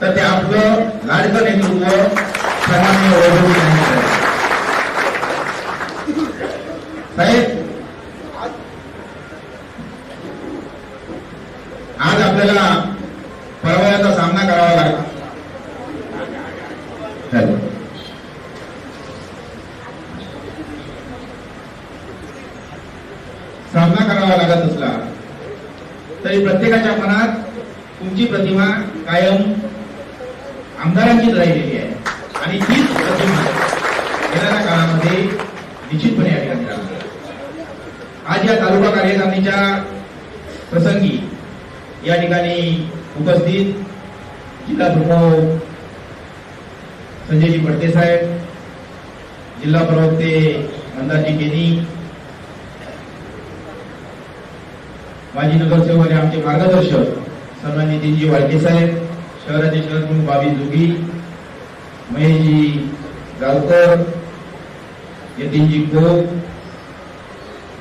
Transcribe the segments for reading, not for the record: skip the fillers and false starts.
तर ते आपलं लाडकं नेतृत्व सर्वांनी ओळखून साहेब, आज आपल्याला पराभवाचा सामना करावा लागला. सामना करावा लागत असला तरी प्रत्येकाच्या मनात तुमची प्रतिमा कायम आमदारांचीच राहिलेली आहे आणि तीच प्रतिमा येणाऱ्या काळामध्ये निश्चितपणे या ठिकाणी राहणार. आज या तालुका कार्यकारिणीच्या प्रसंगी या ठिकाणी उपस्थित जिल्हा प्रमुख संजयजी पडते साहेब, जिल्हा प्रवक्ते मंदारजी केनी, माजी नगरसेवक आणि आमचे मार्गदर्शक सन्मान नितीनजी वाळके साहेब, शहराचे शहर प्रमुख बाबी जोगी, महेशजी गावकर, यतीनजी कोप,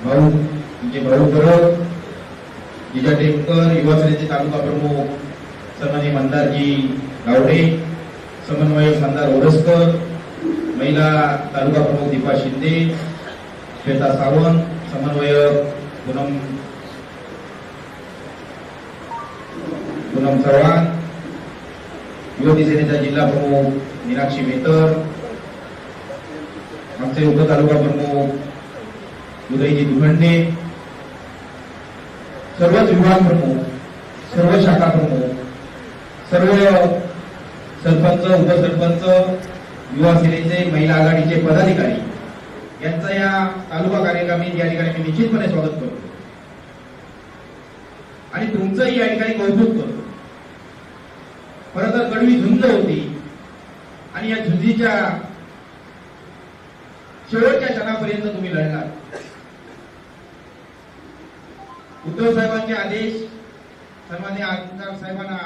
भाऊ तुमचे भाऊ परब, जिजा टेमकर, युवा सेनेचे तालुका प्रमुख सन्मानी मंदारजी गावडे, समन्वयक मंदार ओरसकर, महिला तालुका प्रमुख दीपा शिंदे, श्वेता सावंत, समन्वयक पूनम चव्हाण, युवती सेनेचा जिल्हा प्रमुख मीनाक्षी मेहतर, आमचे उपतालुका प्रमुख उदयजी दुखंडे, सर्वच विभाग प्रमुख, सर्व शाखा प्रमुख, सर्व सरपंच, उपसरपंच, युवा सेनेचे, महिला आघाडीचे पदाधिकारी यांचा या तालुका कार्यक्रमात या ठिकाणी मी निश्चितपणे स्वागत करतो आणि तुमचंही या ठिकाणी कौतुक करतो. खरं तर कडवी झुंज होती आणि या झुंजीच्या शेवटच्या क्षणापर्यंत तुम्ही लढणार. उद्धव साहेबांचे आदेश सन्माननीय आमदार साहेबांना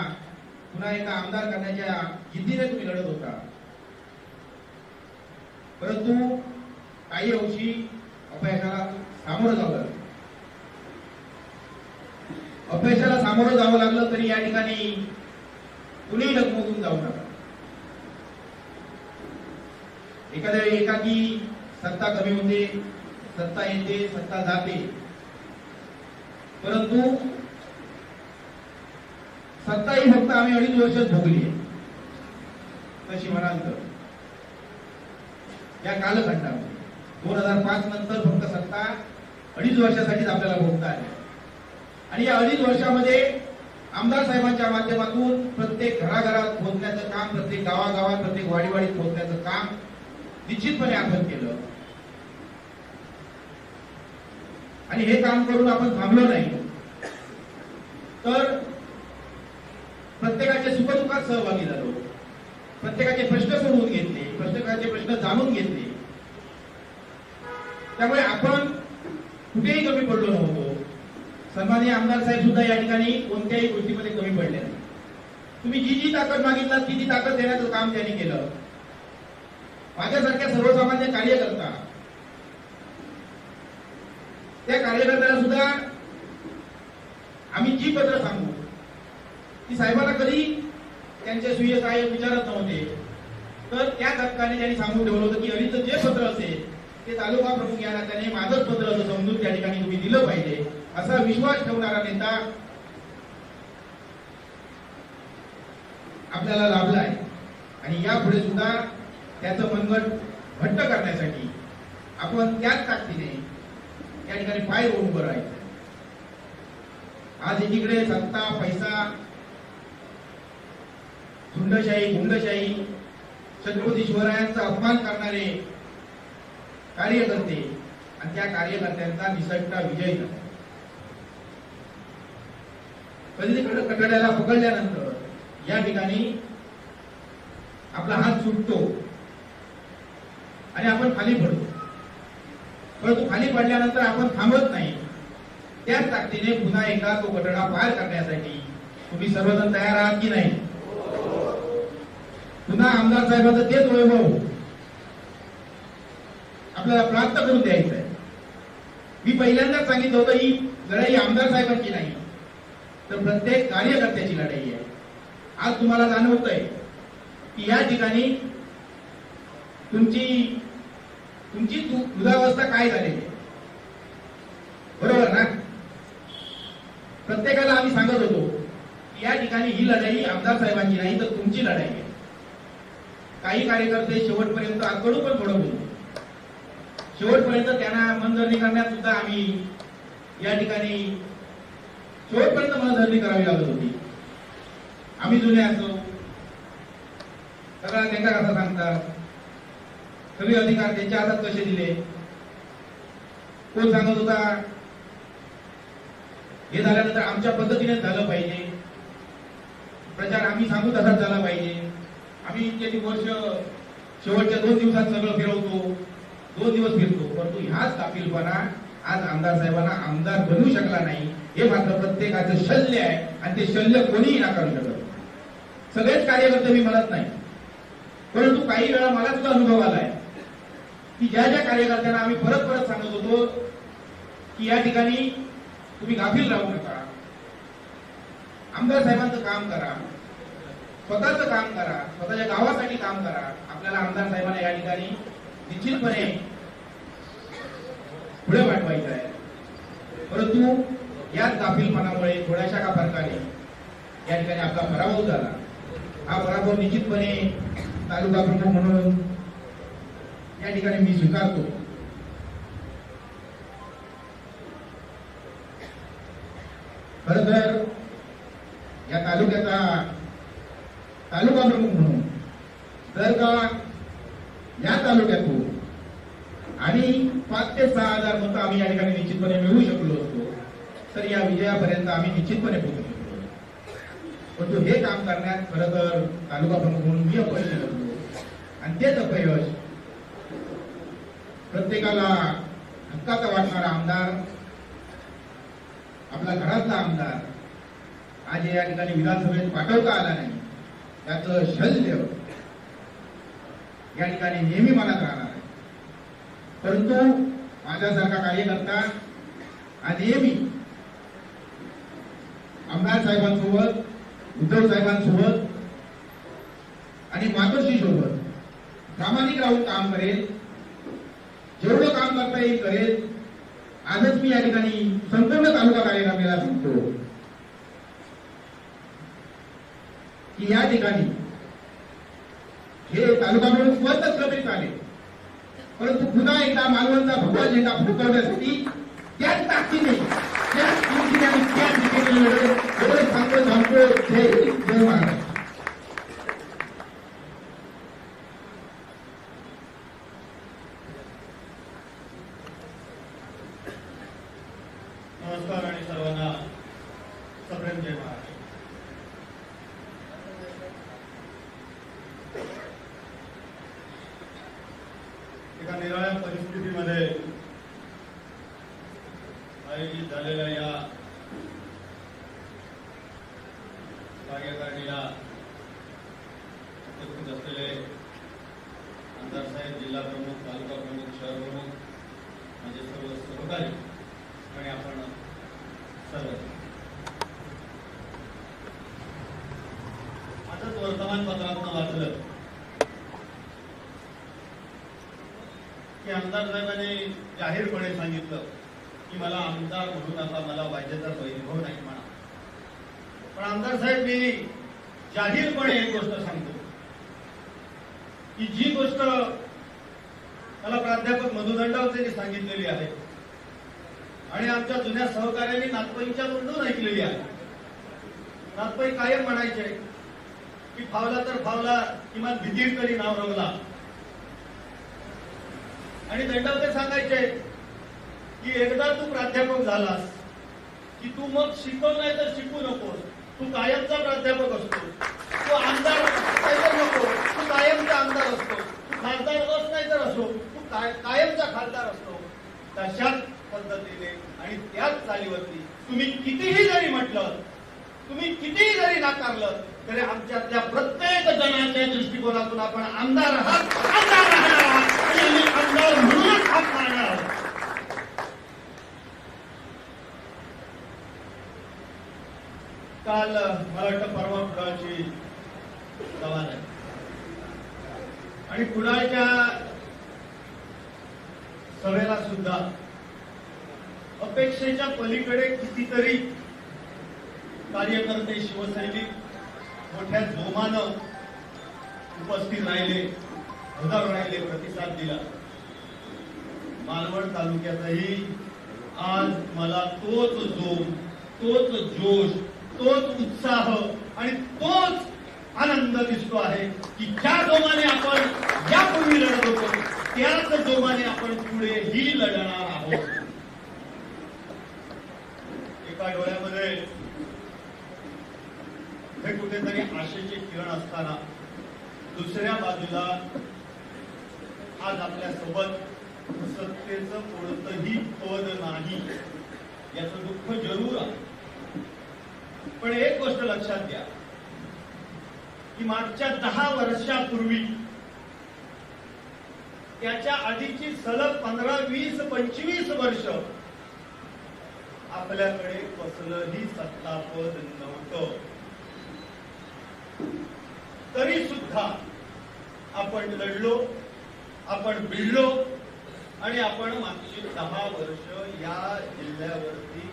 पुन्हा एकदा आमदार करण्याच्या जिद्दीने तुम्ही लढत होता, परंतु काही अंशी अपयशाला सामोरं जावं लागलं. अपयशाला सामोरं जावं लागलं तरी या ठिकाणी कुणीही डगमगून जाऊ नका. एखाद्या वेळी एकाकी सत्ता कमी होते, सत्ता येते, सत्ता जाते, परंतु सत्ता ही फक्त आम्ही 2.5 वर्षात भोगली आहे तशी म्हणाल तर या कालखंडामध्ये 2005 नंतर फक्त सत्ता 2.5 वर्षासाठीच आपल्याला भोगता आली आणि या 2.5 वर्षामध्ये आमदार साहेबांच्या माध्यमातून प्रत्येक घराघरात पोहोचण्याचं काम, प्रत्येक गावागावात, प्रत्येक वाडीवाडीत पोहोचण्याचं काम निश्चितपणे आपण केलं आणि हे काम करून आपण थांबलो नाही, तर प्रत्येकाच्या सुखदुःखात सहभागी झालो, प्रत्येकाचे प्रश्न सोडवून घेतले, प्रत्येकाचे प्रश्न जाणून घेतले. त्यामुळे आपण कुठेही कमी पडलो नव्हतो. सन्माननीय आमदार साहेब सुद्धा या ठिकाणी कोणत्याही गोष्टीमध्ये कमी पडले नाही. तुम्ही जी जी ताकद मागितलात ती ताकद देण्याचं काम त्यांनी केलं. माझ्यासारख्या सर्वसामान्य कार्यकर्ता त्या कार्यकर्त्याला सुद्धा आम्ही जी पत्र सांगू ती साहेबांना कधी त्यांचे स्वीय सहाय्यक विचारत नव्हते, तर त्या धक्काने त्यांनी सांगून ठेवलं होतं की अलीचं जे पत्र असेल ते तालुका प्रमुख या नात्याने माझंच पत्र असं समजून त्या ठिकाणी तुम्ही दिलं पाहिजे, असा विश्वास ठेवणारा नेता आपल्याला लाभलाय आणि यापुढे सुद्धा त्याचं मनगट घट्ट करण्यासाठी आपण त्याच ताकदीने या ठिकाणी पाय रोवून उभं राहायचं. आज एकीकडे सत्ता, पैसा, झुंडशाही, गुंडशाही, छत्रपती शिवरायांचा अपमान करणारे कार्यकर्ते आणि त्या कार्यकर्त्यांचा निसटता विजय झाला. कधी कठड्याला पकडल्यानंतर या ठिकाणी आपला हात सुटतो आणि आपण खाली पडतो, परंतु खाली पडल्यानंतर आपण थांबत नाही. त्याच ताकदीने पुन्हा एकदा तो कठडा पार करण्यासाठी तुम्ही सर्वजण तयार आहात की नाही? पुन्हा आमदार साहेबांचं तेच वैभव आपल्याला प्राप्त करून द्यायचं आहे. मी पहिल्यांदाच सांगितलं होतं ही लढाई आमदार साहेबांची नाही तर प्रत्येक कार्यकर्त्याची लढाई आहे. आज तुम्हाला जाणवतंय की या ठिकाणी तुमची दुधावस्था काय झाली, बरोबर ना? प्रत्येकाला आम्ही सांगत होतो की या ठिकाणी ही लढाई आमदार साहेबांची नाही तर तुमची लढाई आहे. काही कार्यकर्ते शेवटपर्यंत आकडू पण थोडं बोलतो, शेवटपर्यंत त्यांना मनधरणी करण्यात सुद्धा आम्ही या ठिकाणी शेवटपर्यंत मनधरणी करावी लागत होती. आम्ही जुने असतो, सगळा त्यांना कसा सांगतात, सगळे अधिकार त्यांच्या हातात कसे दिले. कोण सांगत होता हे झाल्यानंतर आमच्या पद्धतीने झालं पाहिजे, प्रचार आम्ही सांगू तसाच झाला पाहिजे. आम्ही इतके वर्ष शेवटच्या 2 दिवसात सगळं फिरवतो, 2 दिवस फिरतो, परंतु ह्याच गाफीलपणा आज आमदार साहेबांना आमदार बनवू शकला नाही. हे मात्र प्रत्येकाचं शल्य आहे आणि ते शल्य कोणीही नाकारू शकत. सगळेच कार्यकर्ते मी म्हणत नाही, परंतु काही वेळा मला सुद्धा अनुभव आलाय की ज्या ज्या कार्यकर्त्यांना आम्ही परत परत सांगत होतो की या ठिकाणी तुम्ही गाफील राहू नका, आमदार साहेबांचं काम करा, स्वतःचं काम करा, स्वतःच्या गावासाठी काम करा, आपल्याला आमदार साहेबांना या ठिकाणी निश्चितपणे पुढे पाठवायचं आहे. परंतु याच गाफीलपणामुळे थोड्याशा का फरकाने या ठिकाणी आपला पराभव झाला. हा पराभव निश्चितपणे तालुका प्रमुख म्हणून या ठिकाणी मी स्वीकारतो. खरं तर या तालुक्याचा तालुका प्रमुख म्हणून जर का या तालुक्यातून आणि 5 ते 6 हजार मतं आम्ही या ठिकाणी निश्चितपणे मिळवू शकलो असतो तर या विजयापर्यंत आम्ही निश्चितपणे पोहोचू शकलो. परंतु हे काम करण्यात खरं तर तालुका प्रमुख म्हणून मी अपयशी ठरलो आणि तेच अपयश प्रत्येकाला हक्काचा वाटणारा आमदार, आपला घरातला आमदार आज या ठिकाणी विधानसभेत पाठवता आला नाही, त्याचं शल्य या ठिकाणी नेहमी मनात राहणार आहे. परंतु माझ्यासारखा कार्यकर्ता आज नेहमी आमदार साहेबांसोबत, उद्धव साहेबांसोबत आणि मातोश्री सोबत प्रामाणिक राहून काम करेल, जेवढं काम करता येईल करेल. आजच मी या ठिकाणी संपूर्ण तालुका कार्यकारिणीला सांगतो की या ठिकाणी हे तालुका म्हणून स्वत असलं तरी चालेल, परंतु पुन्हा एकदा मालवणचा भगवा झेंडा फडकवण्यासाठी त्याच ताकदीने, त्याच कीर्तीने आणि त्याच दिशेने एवढं सांगतो. जय महाराज. नमस्कार आणि सर्वांना सप्रेम जय महाराज. एका निराळ्या परिस्थितीमध्ये आयोजित झालेल्या या कार्यकारिणीला उपस्थित असलेले आमदार साहेब, जिल्हा प्रमुख, तालुका प्रमुख, शहर प्रमुख, माझे सर्व सहकारी आणि आपण सर्व आजच वर्तमानपत्रातून वाचलं की आमदार साहेबांनी जाहीरपणे सांगितलं की मला आमदार म्हणून आता मला पाहिजे तर वैभव नाही म्हणा. पण आमदार साहेब, मी जाहीरपणे एक गोष्ट सांगतो की जी गोष्ट मला प्राध्यापक मधु दंडावतेंनी सांगितलेली आहे आणि आमच्या जुन्या सहकार्यांनी नाथपईंच्या तोंडून ऐकलेली आहे. नाथपई कायम म्हणायचे की फावला तर फावला, किमान भीतीत तरी नाव रवला. आणि दंडावते सांगायचे की एकदा तू प्राध्यापक झालास की तू मग शिकव नाही तर शिकू नकोस, तू कायमचा प्राध्यापक असतो. तू आमदार तर नको, तू कायमचा आमदार असतो. तू खासदार अस नाही तर असो, तू कायमचा खासदार असतो. तशाच पद्धतीने आणि त्याच चालीवरती तुम्ही कितीही जरी म्हटलं, तुम्ही कितीही जरी नाकारलं तरी आमच्यातल्या प्रत्येक जणांच्या दृष्टिकोनातून आपण आमदार आहात, आमदार राहणार आहात आणि आम्ही आमदार म्हणूनच हात मारणार आहोत. काल मला वाटतं परवा फुडाची सभेला सुद्धा अपेक्षेच्या पलीकडे कितीतरी कार्यकर्ते शिवसैनिक मोठ्या जोमानं उपस्थित राहिले, हजर राहिले, प्रतिसाद दिला. मालवण तालुक्यातही आज मला तोच जोम, तोच जोश, तोच उत्साह आणि तोच आनंद दिसतो आहे की ज्या जोमाने आपण यापूर्वी लढत होतो त्याच जोमाने आपण पुढेही लढणार आहोत. एका डोळ्यामध्ये हे कुठेतरी आशेचे किरण असताना दुसऱ्या बाजूला आज आपल्या सोबत सत्तेचं कोणतंही पद नाही याचं दुःख जरूर आहे. पण एक गोष्ट लक्षात घ्या की मागच्या 10 वर्षापूर्वी त्याच्या आधीची सलग 15, 20, 25 वर्ष आपल्याकडे कसलंही सत्तापद नव्हतं. तरी सुद्धा आपण लढलो, आपण भिडलो आणि आपण मागची 10 वर्ष या जिल्ह्यावरती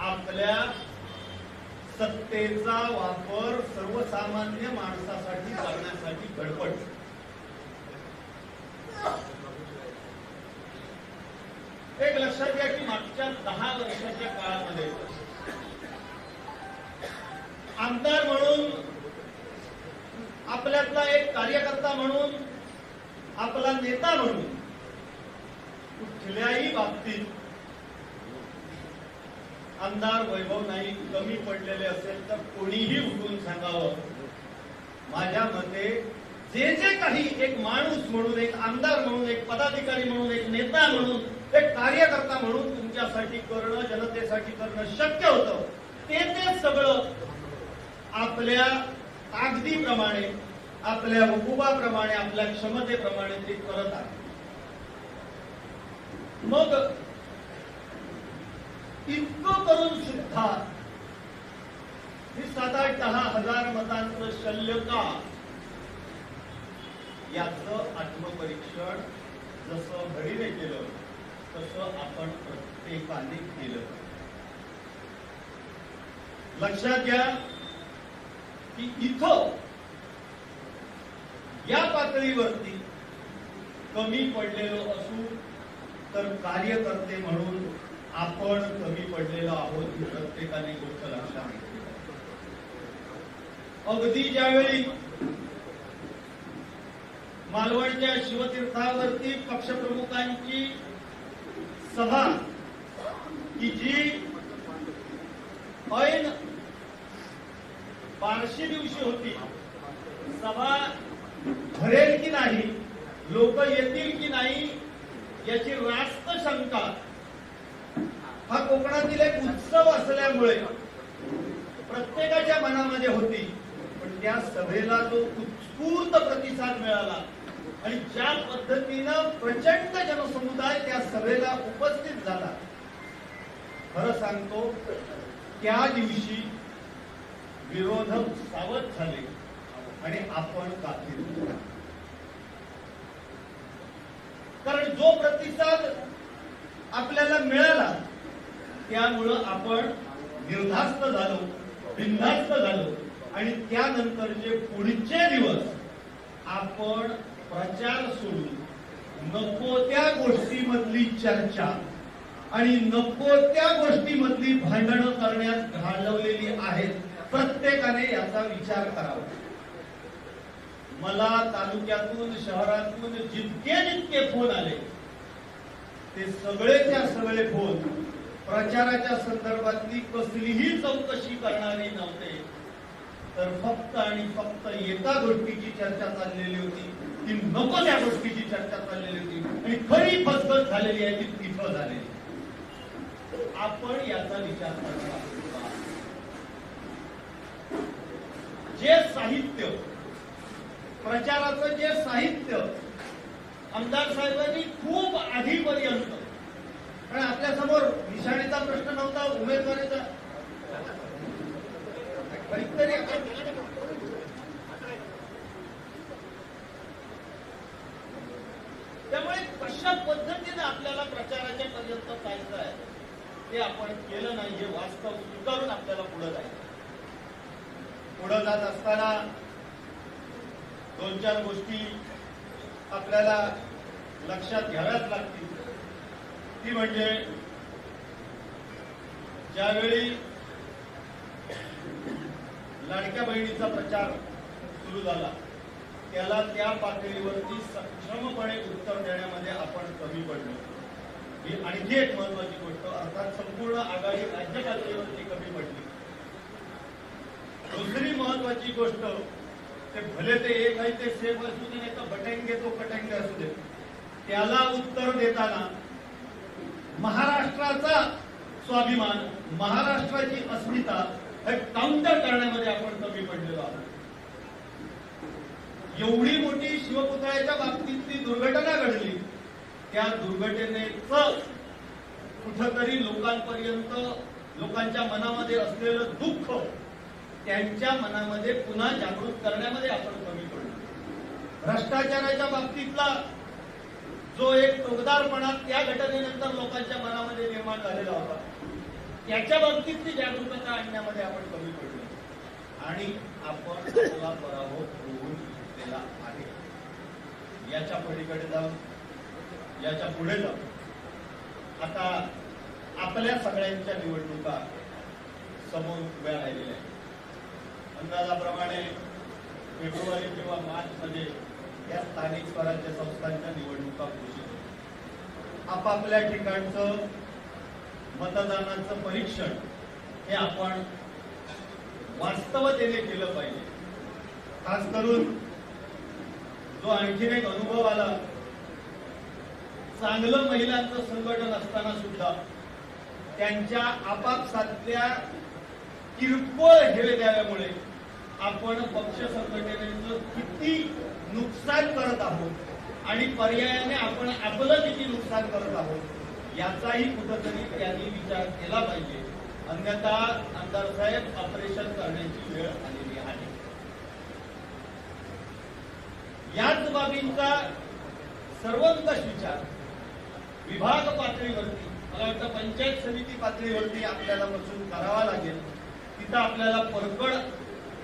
आपल्या सत्तेचा वापर सर्वसामान्य माणसासाठी करण्यासाठी धडपड. एक लक्षात घ्या की मागच्या 10 वर्षाच्या काळामध्ये आमदार म्हणून, आपल्यातला एक कार्यकर्ता म्हणून, आपला नेता म्हणून कुठल्याही बाबतीत आमदार वैभव नाईक कमी पडलेले असेल तर कोणीही उठून सांगावं. माझ्या मते जे जे काही एक माणूस म्हणून, एक आमदार म्हणून, एक पदाधिकारी म्हणून, एक नेता म्हणून, एक कार्यकर्ता म्हणून तुमच्यासाठी करणं, जनतेसाठी करणं शक्य होतं ते सगळं आपल्या ताकदीप्रमाणे, आपल्या हुकुमाप्रमाणे, आपल्या क्षमतेप्रमाणे ते करत आहे. मग इतकं करून सुद्धा ही 7-8-10 हजार मतांचं शल्य का, याचं आत्मपरीक्षण जसं घडीने केलं तसं आपण प्रत्येकाने केलं. लक्षात घ्या की इथं या पातळीवरती कमी पडलेलो असू तर कार्यकर्ते म्हणून आपण कमी पडलेलो आहोत ही प्रत्येकाने गोष्ट लक्षात घेतली. अगदी ज्यावेळी मालवणच्या शिवतीर्थावरती पक्षप्रमुखांची सभा की जी ऐन बार्शी दिवशी होती, सभा भरेल की नाही, लोक येतील की नाही याची रास्त शंका हा कोकणातील एक उत्सव असल्यामुळे प्रत्येकाच्या मनामध्ये होती. पण त्या सभेला जो उत्स्फूर्त प्रतिसाद मिळाला आणि ज्या पद्धतीनं प्रचंड जनसमुदाय त्या सभेला उपस्थित झाला, खरं सांगतो त्या दिवशी विरोधक सावध झाले आणि आपण काफीर. कारण जो प्रतिसाद आपल्याला मिळाला त्यामुळं आपण निर्धास्त झालो, बिनधास्त झालो आणि त्यानंतरचे पुढचे दिवस आपण प्रचार सोडून नको त्या गोष्टीमधली चर्चा आणि नको त्या गोष्टीमधली भांडणं करण्यात घालवलेली आहेत. प्रत्येकाने याचा विचार करावा. मला तालुक्यातून, शहरातून जितके फोन आले ते सगळेच्या सगळे फोन प्रचाराच्या संदर्भातली कसलीही चौकशी करणारी नव्हते, तर फक्त आणि फक्त एका गोष्टीची चर्चा चाललेली होती, ती नको त्या गोष्टीची चर्चा चाललेली होती आणि खरी फसगत झालेली आहे ती तिथं झालेली. आपण याचा विचार करणार आहोत. जे साहित्य, प्रचाराचं जे साहित्य आमदार साहेबांनी खूप आधीपर्यंत, कारण आपल्या समोर निशाणीचा प्रश्न नव्हता, उमेदवारीचा, काहीतरी त्यामुळे कशा कशा पद्धतीने आपल्याला प्रचाराच्या पर्यंत जायचं आहे ते आपण केलं नाही हे वास्तव स्वीकारून आपल्याला पुढे जायचं. पुढे जात असताना 2-4 गोष्टी आपल्याला लक्षात घ्याव्याच लागतील. ती म्हणजे ज्यावेळी लाडक्या बहिणीचा प्रचार सुरू झाला त्याला त्या पातळीवरती सक्षमपणे उत्तर देण्यामध्ये आपण कमी पडलो. ही आणखी एक महत्वाची गोष्ट, अर्थात संपूर्ण आघाडी राज्य पातळीवरती कमी पडली. दुसरी महत्वाची गोष्ट, ते भले ते एक आहे ते सेफ असू दे नाही तर बटेंगे तो कटेंगे असू दे, त्याला उत्तर देताना महाराष्ट्राचा स्वाभिमान, महाराष्ट्राची अस्मिता हे काउंटर करण्यामध्ये आपण कमी पडलेलो आहोत. एवढी मोठी शिवपुतळ्याच्या बाबतीतली दुर्घटना घडली, त्या दुर्घटनेचं कुठंतरी लोकांपर्यंत, लोकांच्या मनामध्ये असलेलं दुःख त्यांच्या मनामध्ये पुन्हा जागृत करण्यामध्ये आपण कमी पडलो. भ्रष्टाचाराच्या बाबतीतला जो एक टोकदारपणा त्या घटनेनंतर लोकांच्या मनामध्ये निर्माण झालेला होता, त्याच्या बाबतीतली जागरूकता आणण्यामध्ये आपण कमी पडलो आणि आपण आपला पराभव होऊन घेतलेला आहे. याच्या पलीकडे जाऊन, याच्या पुढे जाऊन आता आपल्या सगळ्यांच्या निवडणुका समोर उभ्या राहिलेल्या आहेत. अंदाजाप्रमाणे फेब्रुवारी किंवा मार्च मध्ये या स्थानिक स्वराज्य संस्थांच्या निवडणुका घोषित होतील. आपापल्या ठिकाणचं मतदानाचं परीक्षण हे आपण वास्तवतेने केलं पाहिजे. खास करून जो आणखीन एक अनुभव आला, चांगलं महिलांचं संघटन असताना सुद्धा त्यांच्या आपापसातल्या किरकोळ हेळद्यामुळे आपण पक्ष संघटनेचं किती नुकसान करत आहोत आणि पर्यायाने आपण आपलं किती नुकसान करत आहोत याचाही कुठंतरी त्यांनी विचार केला पाहिजे. अन्यथा आमदार साहेब ऑपरेशन करण्याची वेळ आलेली आहे. याच बाबींचा सर्वंकष विचार विभाग पातळीवरती, मला वाटतं पंचायत समिती पातळीवरती आपल्याला बसून करावा लागेल. तिथं आपल्याला परखड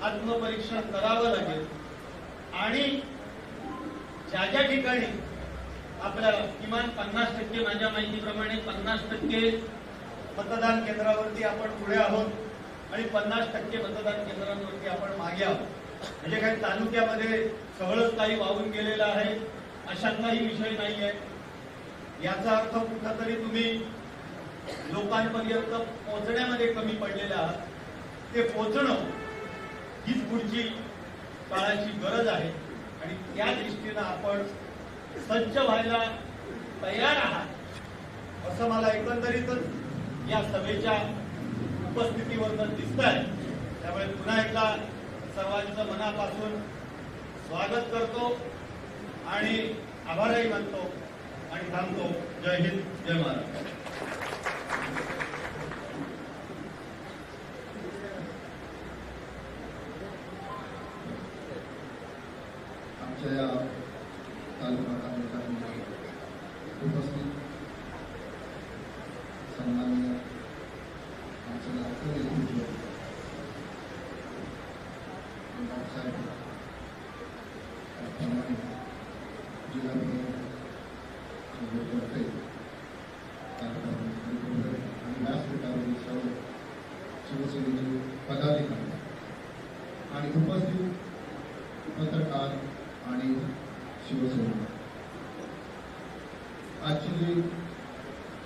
आत्मपरीक्षण करावं लागेल आणि ज्या ज्या ठिकाणी आपल्याला किमान 50%, माझ्या माहितीप्रमाणे 50% मतदान केंद्रावरती आपण पुढे आहोत आणि 50% मतदान केंद्रांवरती आपण मागे आहोत. म्हणजे काही तालुक्यामध्ये सगळंच काही वाहून गेलेलं आहे अशातलाही विषय नाही आहे. याचा अर्थ कुठंतरी तुम्ही लोकांपर्यंत पोहोचण्यामध्ये कमी पडलेले आहात. ते पोहोचणं हीच पुढची काळाची गरज आहे आणि त्या दृष्टीनं आपण सज्ज व्हायला तयार आहात असं मला एकंदरीतच या सभेच्या उपस्थितीवरून दिसत आहे. त्यामुळे पुन्हा एकदा सर्वांचं मनापासून स्वागत करतो आणि आभारही मानतो आणि थांबतो. जय हिंद, जय महाराष्ट्र. आमच्या या तालुका कार्यक्रमाला उपस्थित सन्माननीय आमचे लाडके नेतृत्व साहेब, त्याचप्रमाणे जिल्हाप्रमुख करते आणि व्यासपीठावरील सर्व शिवसेनेचे पदाधिकारी आणि उपस्थित पत्रकार आणि शिवसैनिक, आजची जी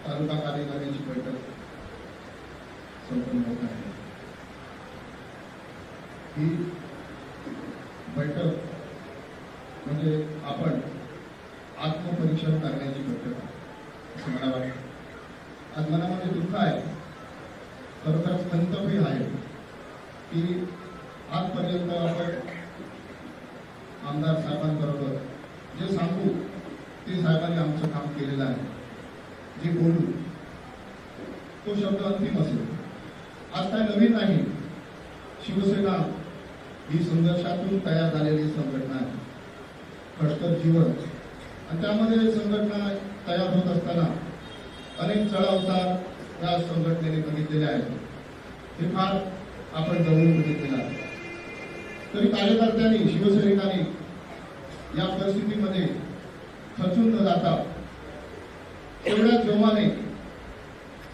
तालुका कार्यकारिणीची बैठक संपन्न होत आहे, ही बैठक म्हणजे आपण आत्मपरीक्षण करण्याची बैठक असं मला वाटतं. आज मनामध्ये दुःख आहे, खरोखरच खंतही आहे की आजपर्यंत आपण आमदार साहेबांबरोबर जे सांगू ते साहेबांनी आमचं काम केलेलं आहे, जे बोलू तो शब्द अंतिम असेल. आज काय नवीन नाही. शिवसेना ही संघर्षातून तयार झालेली संघटना आहे, कष्टर जीवन, आणि त्यामध्ये संघटना अनेक चढ-उतार या संघटनेने बघितलेले आहेत. हे फार आपण जवळून बघितलेलं आहे. तरी कार्यकर्त्यांनी, शिवसैनिकांनी या परिस्थितीमध्ये खचून न जाता एवढ्या जोमाने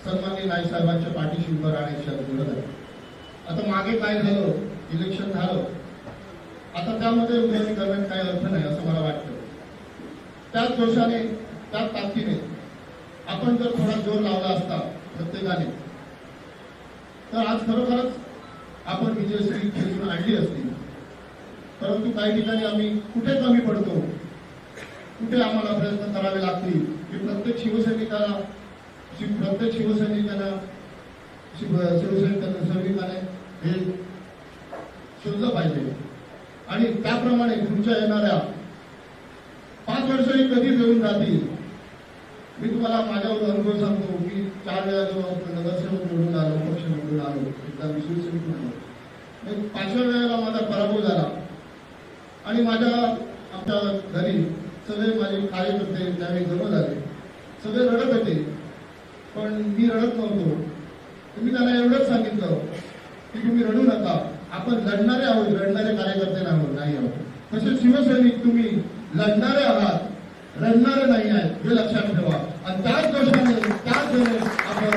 सन्माननीय नाईक साहेबांच्या पाठीशी उभं राहण्याची गरज आहे. आता मागे काय झालं, इलेक्शन झालं, आता त्यामध्ये उमेदवारी करण्यात काही अर्थ नाही असं मला वाटतं. त्याच जोशाने, त्याच ताकदीने आपण जर थोडा जोर लावला असता प्रत्येकाने, तर आज खरोखरच आपण विजयश्री खेळून आणली असती. परंतु काही ठिकाणी आम्ही कुठे कमी पडतो, कुठे आम्हाला प्रयत्न करावे लागतील, की प्रत्येक शिवसैनिकाने हे शोधलं पाहिजे. आणि त्याप्रमाणे पुढच्या येणाऱ्या 5 वर्षही कधी येऊन जातील. मी तुम्हाला माझ्यावर अनुभव सांगतो. मी 4 वेळा जेव्हा नगरसेवक निवडून आलो, पक्ष निवडून आलो, एकदा मी शिवसैनिक म्हणून, 5व्या वेळेला माझा पराभव झाला आणि आमच्या घरी सगळे माझे कार्यकर्ते त्यावेळी जमा झाले. सगळे रडत होते, पण मी रडत नव्हतो. तुम्ही त्यांना एवढंच सांगितलं की तुम्ही रडू नका, आपण लढणारे आहोत, लढणारे कार्यकर्ते नाही आहोत. तसे शिवसैनिक तुम्ही लढणारे आहात, रडणारे नाही आहेत, हे लक्षात ठेवा. आणि त्याच जोशाने, त्याच वेळेने आपण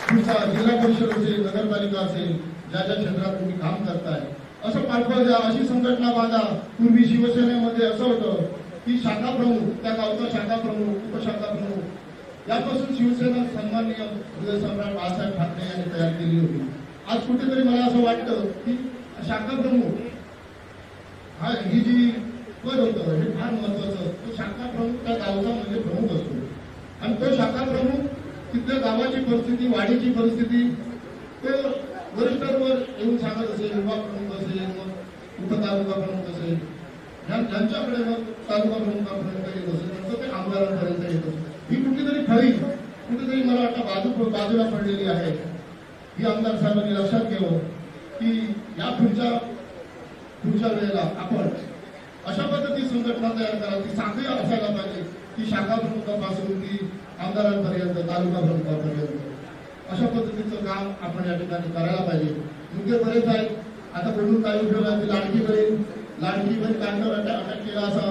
पुढचा जिल्हा परिषद असेल, नगरपालिका असेल, ज्या ज्या क्षेत्रात तुम्ही काम करताय, असं पाठबळ द्या, अशी संघटना बांधा. पूर्वी शिवसेनेमध्ये असं होतं की शाखा प्रमुख, त्या गावचा शाखा प्रमुख, उपशाखा प्रमुख, यापासून शिवसेना सन्माननीय हृदय सम्राट बाळासाहेब ठाकरे यांनी तयार केली होती. आज कुठेतरी मला असं वाटतं की शाखा प्रमुख ही जी पद होतं हे फार महत्वाचं. तो शाखा प्रमुख त्या गावचा म्हणजे प्रमुख असतो. आणि तो शाखा प्रमुख तिथल्या गावाची परिस्थिती, वाडीची परिस्थिती तो वरिष्ठांवर येऊन सांगत असेल, युवा प्रमुख असेल, मग उपतालुका प्रमुख असेल, ज्यांच्याकडे मग तालुका प्रमुखापर्यंत येत असेल, नंतर ते आमदारांपर्यंत येत असेल. ही कुठलीतरी फळी कुठेतरी मला वाटतं बाजूला पडलेली आहे. ही आमदार साहेबांनी लक्षात घ्यावं की या पुढच्या वेळेला आपण अशा पद्धती संघटना तयार करा, ती साखळी असायला पाहिजे की शाखा प्रमुखापासून ती आमदारांपर्यंत, तालुका प्रमुखापर्यंत अशा पद्धतीचं काम आपण या ठिकाणी करायला पाहिजे. मुद्दे बरेच आहेत. आता बोलून काय उपयोग आहे. लाडकी बहीण काढण्यावर अटॅक केला असं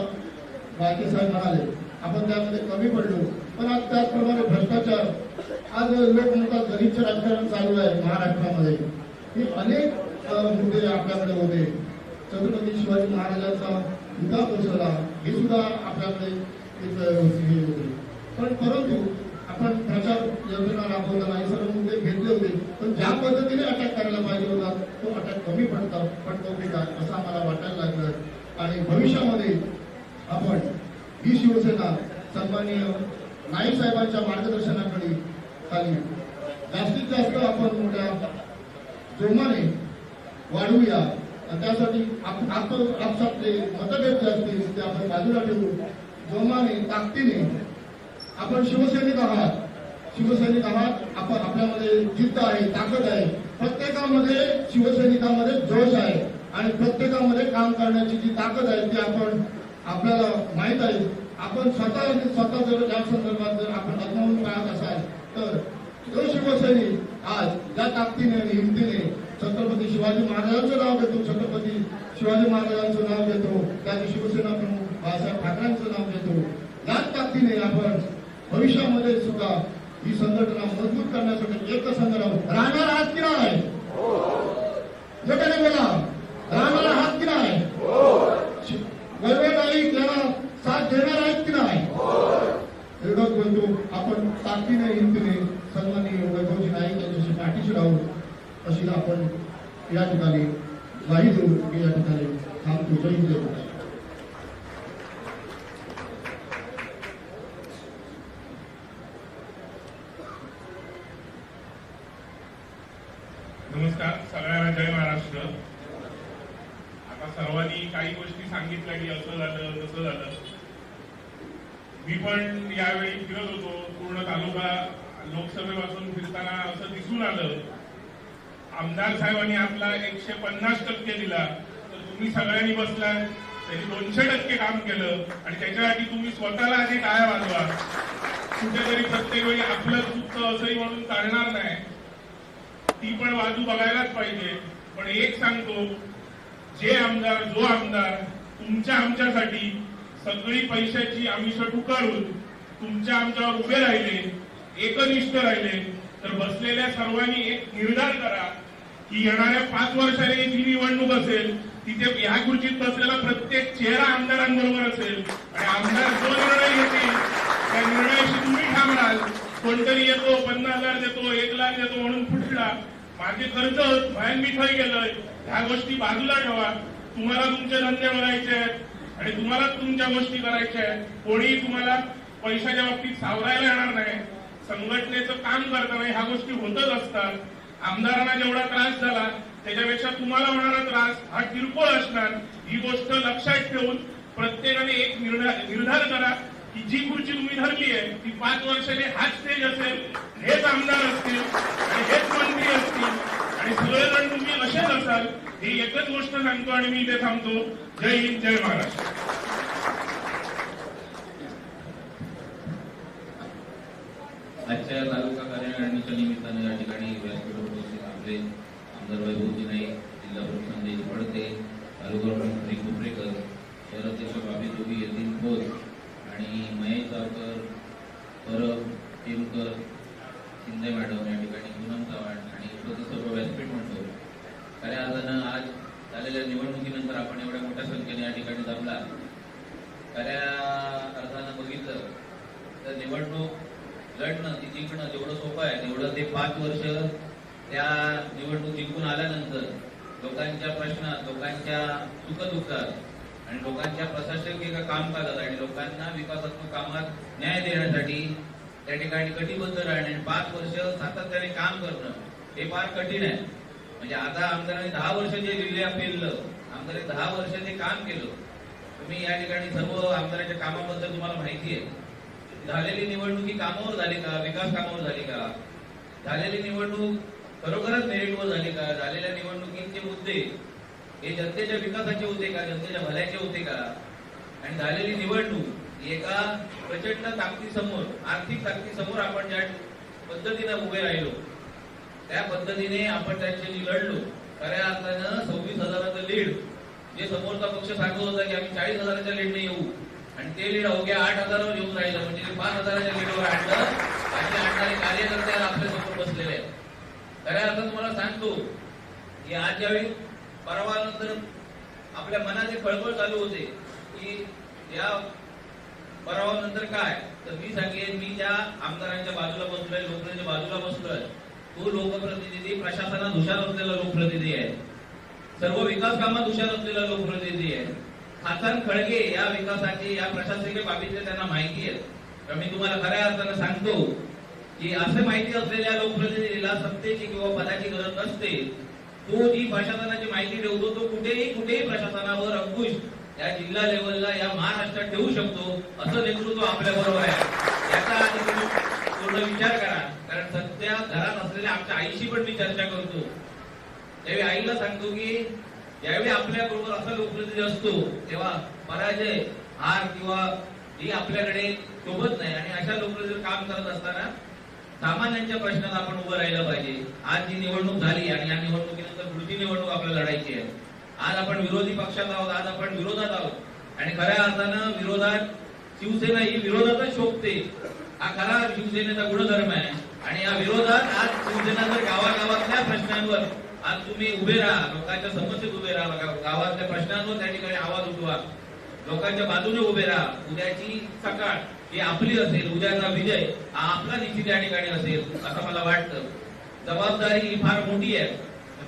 बाळके साहेब म्हणाले. आपण त्यामध्ये कमी पडलो. पण आज त्याचप्रमाणे भ्रष्टाचार, आज लोक म्हणतात गरीबचं राजकारण चालू आहे महाराष्ट्रामध्ये. हे अनेक मुद्दे आपल्याकडे होते. छत्रपती शिवाजी महाराजांचा मुद्दा कोसळला, हे सुद्धा आपल्याकडे एक हे होते. पण परंतु आपण प्रचार योजना राबवताना हे सर्व मुद्दे घेतले होते. पण ज्या पद्धतीने अटॅक करायला पाहिजे होता तो अटॅक कमी पडतो की काय असं आम्हाला वाटायला लागलं. आणि भविष्यामध्ये आपण ही शिवसेना सन्माननीय नाईक साहेबांच्या मार्गदर्शनाखाली जास्तीत जास्त आपण मोठ्या जोमाने वाढवूया. त्यासाठी आपसातले मतभेद जे असतील ते आपण बाजूला ठेवू. जोमाने, ताकदीने आपण शिवसैनिक आहात. आपण आपल्यामध्ये जिद्द आहे, ताकद आहे. प्रत्येकामध्ये शिवसैनिकांमध्ये जोश आहे आणि प्रत्येकामध्ये काम करण्याची जी ताकद आहे ती आपल्याला माहित आहे. आपण स्वतः जर या संदर्भात जर आपण आत्मवून पाहत असाल तर तो शिवसैनिक आज ज्या ताकदीने आणि हिमतीने छत्रपती शिवाजी महाराजांचं नाव घेतो, छत्रपती शिवाजी महाराजांचं नाव घेतो, त्याचे शिवसेना प्रमुख बाळासाहेब ठाकरेंचं नाव घेतो, याच ताकदीने आपण भविष्यामध्ये सुद्धा ही संघटना मजबूत करण्यासाठी एकसंघ राहणार आहात की नाही? मोठ्याने बोला, राहणार आहात की नाही? वैभव नाईक यांना साथ देणार आहेत की नाही? एवढंच बोलतो. आपण ताकदीने, हिमतीने सन्माननीय वैभवजी नाईक यांच्याशी पाठीशी राहू अशी आपण या ठिकाणी ग्वाही देऊ. मी या ठिकाणी थांबतो. जय हिंद. नमस्कार सगळ्यांना. जय महाराष्ट्र. आता सर्वांनी काही गोष्टी सांगितल्या की असं झालं तसं झालं. मी पण यावेळी फिरत होतो. पूर्ण तालुका लोकसभेपासून फिरताना असं दिसून आलं आमदार साहेबांनी आपला 150% दिला तर तुम्ही सगळ्यांनी बसला त्यांनी 200% काम केलं आणि त्याच्यासाठी तुम्ही स्वतःला आधी टाळ्या वाजवा. कुठेतरी प्रत्येक वेळी आपलं चुकतं असंही म्हणून चालणार नाही, ती पण बाजू बघायलाच पाहिजे. पण एक सांगतो, जे आमदार जो आमदार तुमच्या आमच्यासाठी सगळी पैशाची आमिष टुकारून तुमच्या आमच्यावर उभे राहिले, एकनिष्ठ राहिले, तर बसलेल्या सर्वांनी एक निर्धार करा की येणाऱ्या 5 वर्षांनी जी निवडणूक असेल तिथे ह्या खुर्चीत बसलेला प्रत्येक चेहरा आमदारांबरोबर असेल आणि आमदार जो निर्णय घेतील त्या निर्णयाशी तुम्ही ठाम राहाल. कोणतरी येतो 50,000 देतो 1,00,000 देतो म्हणून फुटला, माझे कर्ज भयान मी थय गेलोय, ह्या गोष्टी बाजूला ठेवा. तुम्हाला तुमचे धंदे बघायचे आहेत आणि तुम्हाला तुमच्या गोष्टी करायच्या आहेत. कोणी तुम्हाला पैशाच्या बाबतीत सावरायला येणार नाही. संघटनेचं काम करताना ह्या गोष्टी होतच असतात. आमदारांना जेवढा त्रास झाला त्याच्यापेक्षा तुम्हाला होणारा त्रास हा किरकोळ असणार. ही गोष्ट लक्षात ठेवून प्रत्येकाने एक निर्धार करा की जी खुर्ची तुम्ही धरली आहे ती 5 वर्षाने हाच स्टेज असेल, हेच आमदार असतील आणि हेच मंत्री असतील आणि सगळेजण तुम्ही असेच असाल. ही एकच गोष्ट सांगतो आणि मी इथे थांबतो. जय हिंद, जय महाराष्ट्र. आजच्या तालुका कार्यालयाच्या निमित्तानं या ठिकाणी व्यासपीठावर उपस्थित आपले आमदार वैभवजी नाईक, जिल्हा प्रमुख संजय पडते, तालुका प्रमुख हरी कोपरेकर, शहराध्यक्ष बाबी जोगी, यतीन खोत आणि महेश गावकर, परब टेमकर, शिंदे मॅडम, या ठिकाणी पूनम चव्हाण आणि उपस्थित सर्व व्यासपीठ म्हणतो. खऱ्या अर्थानं आज झालेल्या निवडणुकीनंतर आपण एवढ्या मोठ्या संख्येने या ठिकाणी जमला. खऱ्या अर्थानं बघितलं तर निवडणूक लढणं ती जिंकणं जेवढं सोपं आहे तेवढं ते 5 वर्ष त्या निवडणूक जिंकून आल्यानंतर लोकांच्या प्रश्नात, लोकांच्या सुखदुःखात आणि लोकांच्या प्रशासकीय कामकाजात आणि लोकांना विकासात्मक कामात न्याय देण्यासाठी त्या ठिकाणी कटिबद्ध राहणे आणि 5 वर्ष सातत्याने काम करणं हे फार कठीण आहे. म्हणजे आता आमदारांनी 10 वर्ष जे जिल्ह्यात पेरलं, आमदारांनी 10 वर्ष जे काम केलं. तुम्ही या ठिकाणी सर्व आमदारांच्या कामाबद्दल तुम्हाला माहिती आहे. झालेली निवडणूक ही कामावर झाली का, विकास कामावर झाली का, झालेली निवडणूक खरोखरच मेरिटवर झाली का, झालेल्या निवडणुकीचे मुद्दे हे जनतेच्या विकासाचे होते का, जनतेच्या भल्याचे होते का, आणि झालेली निवडणूक एका प्रचंड ताकदीसमोर, आर्थिक ताकदीसमोर आपण ज्या पद्धतीने उभे राहिलो त्या पद्धतीने आपण त्याच्याशी लढलो. खऱ्या अर्थानं 26,000चं लीड जे समोरचा पक्ष सांगत होता की आम्ही 40,000च्या लीडने येऊ आणि ते लीड अवघ्या 8,000वर येऊन राहिलं. म्हणजे 5,000च्या लीडवर आणलं आणि आणणारे कार्यकर्ते आपल्या समोर बसलेले आहेत. खऱ्या अर्थानं तुम्हाला सांगतो की आज ज्यावेळी परवानंतर आपल्या मनात एक खळबळ चालू होते की या परवानंतर काय, तर मी सांगेन मी ज्या आमदारांच्या बाजूला बसलोय, लोकप्रतिनिधीच्या बाजूला बसलोय, तो लोकप्रतिनिधी प्रशासनात हुशार असलेला लोकप्रतिनिधी आहे, सर्व विकास कामात हुशार असलेला लोकप्रतिनिधी आहे. हातान खळगे या विकासाची, या प्रशासकीय बाबीचे त्यांना माहिती आहे. तर मी तुम्हाला खऱ्या अर्थानं सांगतो की असं माहिती असलेल्या लोकप्रतिनिधीला सत्तेची किंवा पदाची गरज नसते. तो जी प्रशासनाची माहिती ठेवतो तो कुठेही प्रशासनावर अंकुश या जिल्हा लेवलला, या महाराष्ट्रात ठेवू शकतो. असं नेतृत्व आपल्या बरोबर आहे. याचा आधी तुम्ही पूर्ण विचार करा. कारण सध्या घरात असलेल्या आमच्या आईशी पण मी चर्चा करतो. त्यावेळी आईला सांगतो की ज्यावेळी आपल्या बरोबर असा लोकप्रतिनिधी असतो तेव्हा पराजय, हार किंवा ही आपल्याकडे शोभत नाही. आणि अशा लोकप्रतिनिधी काम करत असताना सामान्यांच्या प्रश्नात आपण उभं राहिलं पाहिजे. आज जी निवडणूक झाली आणि या निवडणुकीनंतर पुढची निवडणूक आपल्याला लढायची आहे. आज आपण विरोधी पक्षात आहोत, आज आपण विरोधात आहोत आणि खऱ्या अर्थानं विरोधात शिवसेना ही विरोधातच शोभते. हा खरा शिवसेनेचा गुणधर्म आहे. आणि या विरोधात आज शिवसेना जर गावागावातल्या प्रश्नांवर आज तुम्ही उभे राहा, लोकांच्या समस्येत उभे राहा, गावातल्या प्रश्नांवर त्या ठिकाणी आवाज उठवा, लोकांच्या बाजूने उभे राहा. उद्याची सकाळ ही आपली असेल, उद्याचा विजय हा आपला निश्चित या ठिकाणी असेल असं मला वाटतं. जबाबदारी ही फार मोठी आहे.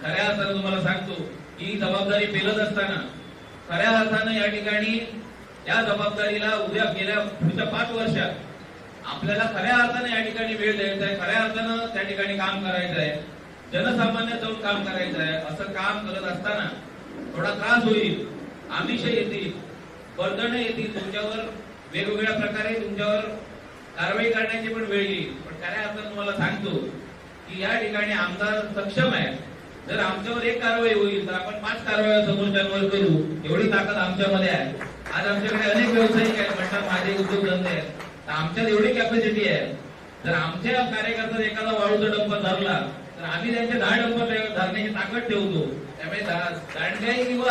खऱ्या अर्थानं तुम्हाला सांगतो ही जबाबदारी पेलत असताना खऱ्या अर्थानं या ठिकाणी या जबाबदारीला उद्या गेल्या पुढच्या 5 वर्षात आपल्याला खऱ्या अर्थानं या ठिकाणी वेळ द्यायचा आहे, खऱ्या अर्थानं त्या ठिकाणी काम करायचं आहे, जनसामान्य जाऊन काम करायचं आहे. असं काम करत असताना थोडा त्रास होईल, आमिष येतील, बर्धनं येतील, तुमच्यावर वेगवेगळ्या प्रकारे तुमच्यावर कारवाई करण्याची पण वेळ येईल. पण खऱ्या अर्थानं तुम्हाला सांगतो की या ठिकाणी आमदार सक्षम आहे. जर आमच्यावर एक कारवाई होईल तर आपण 5 कारवाया समोरच्यांवर करू, एवढी ताकद आमच्यामध्ये आहे. आज आमच्याकडे अनेक व्यावसायिक आहेत, म्हणतात माझे उद्योगधंदे आहेत, तर आमच्यात एवढी कॅपॅसिटी आहे. जर आमच्या कार्यकर्त्यात एखादा वाळूचा डंपर धरला तर आम्ही त्यांचे 10 डंपर धरण्याची ताकद ठेवतो. त्यामुळे दांडगाई किंवा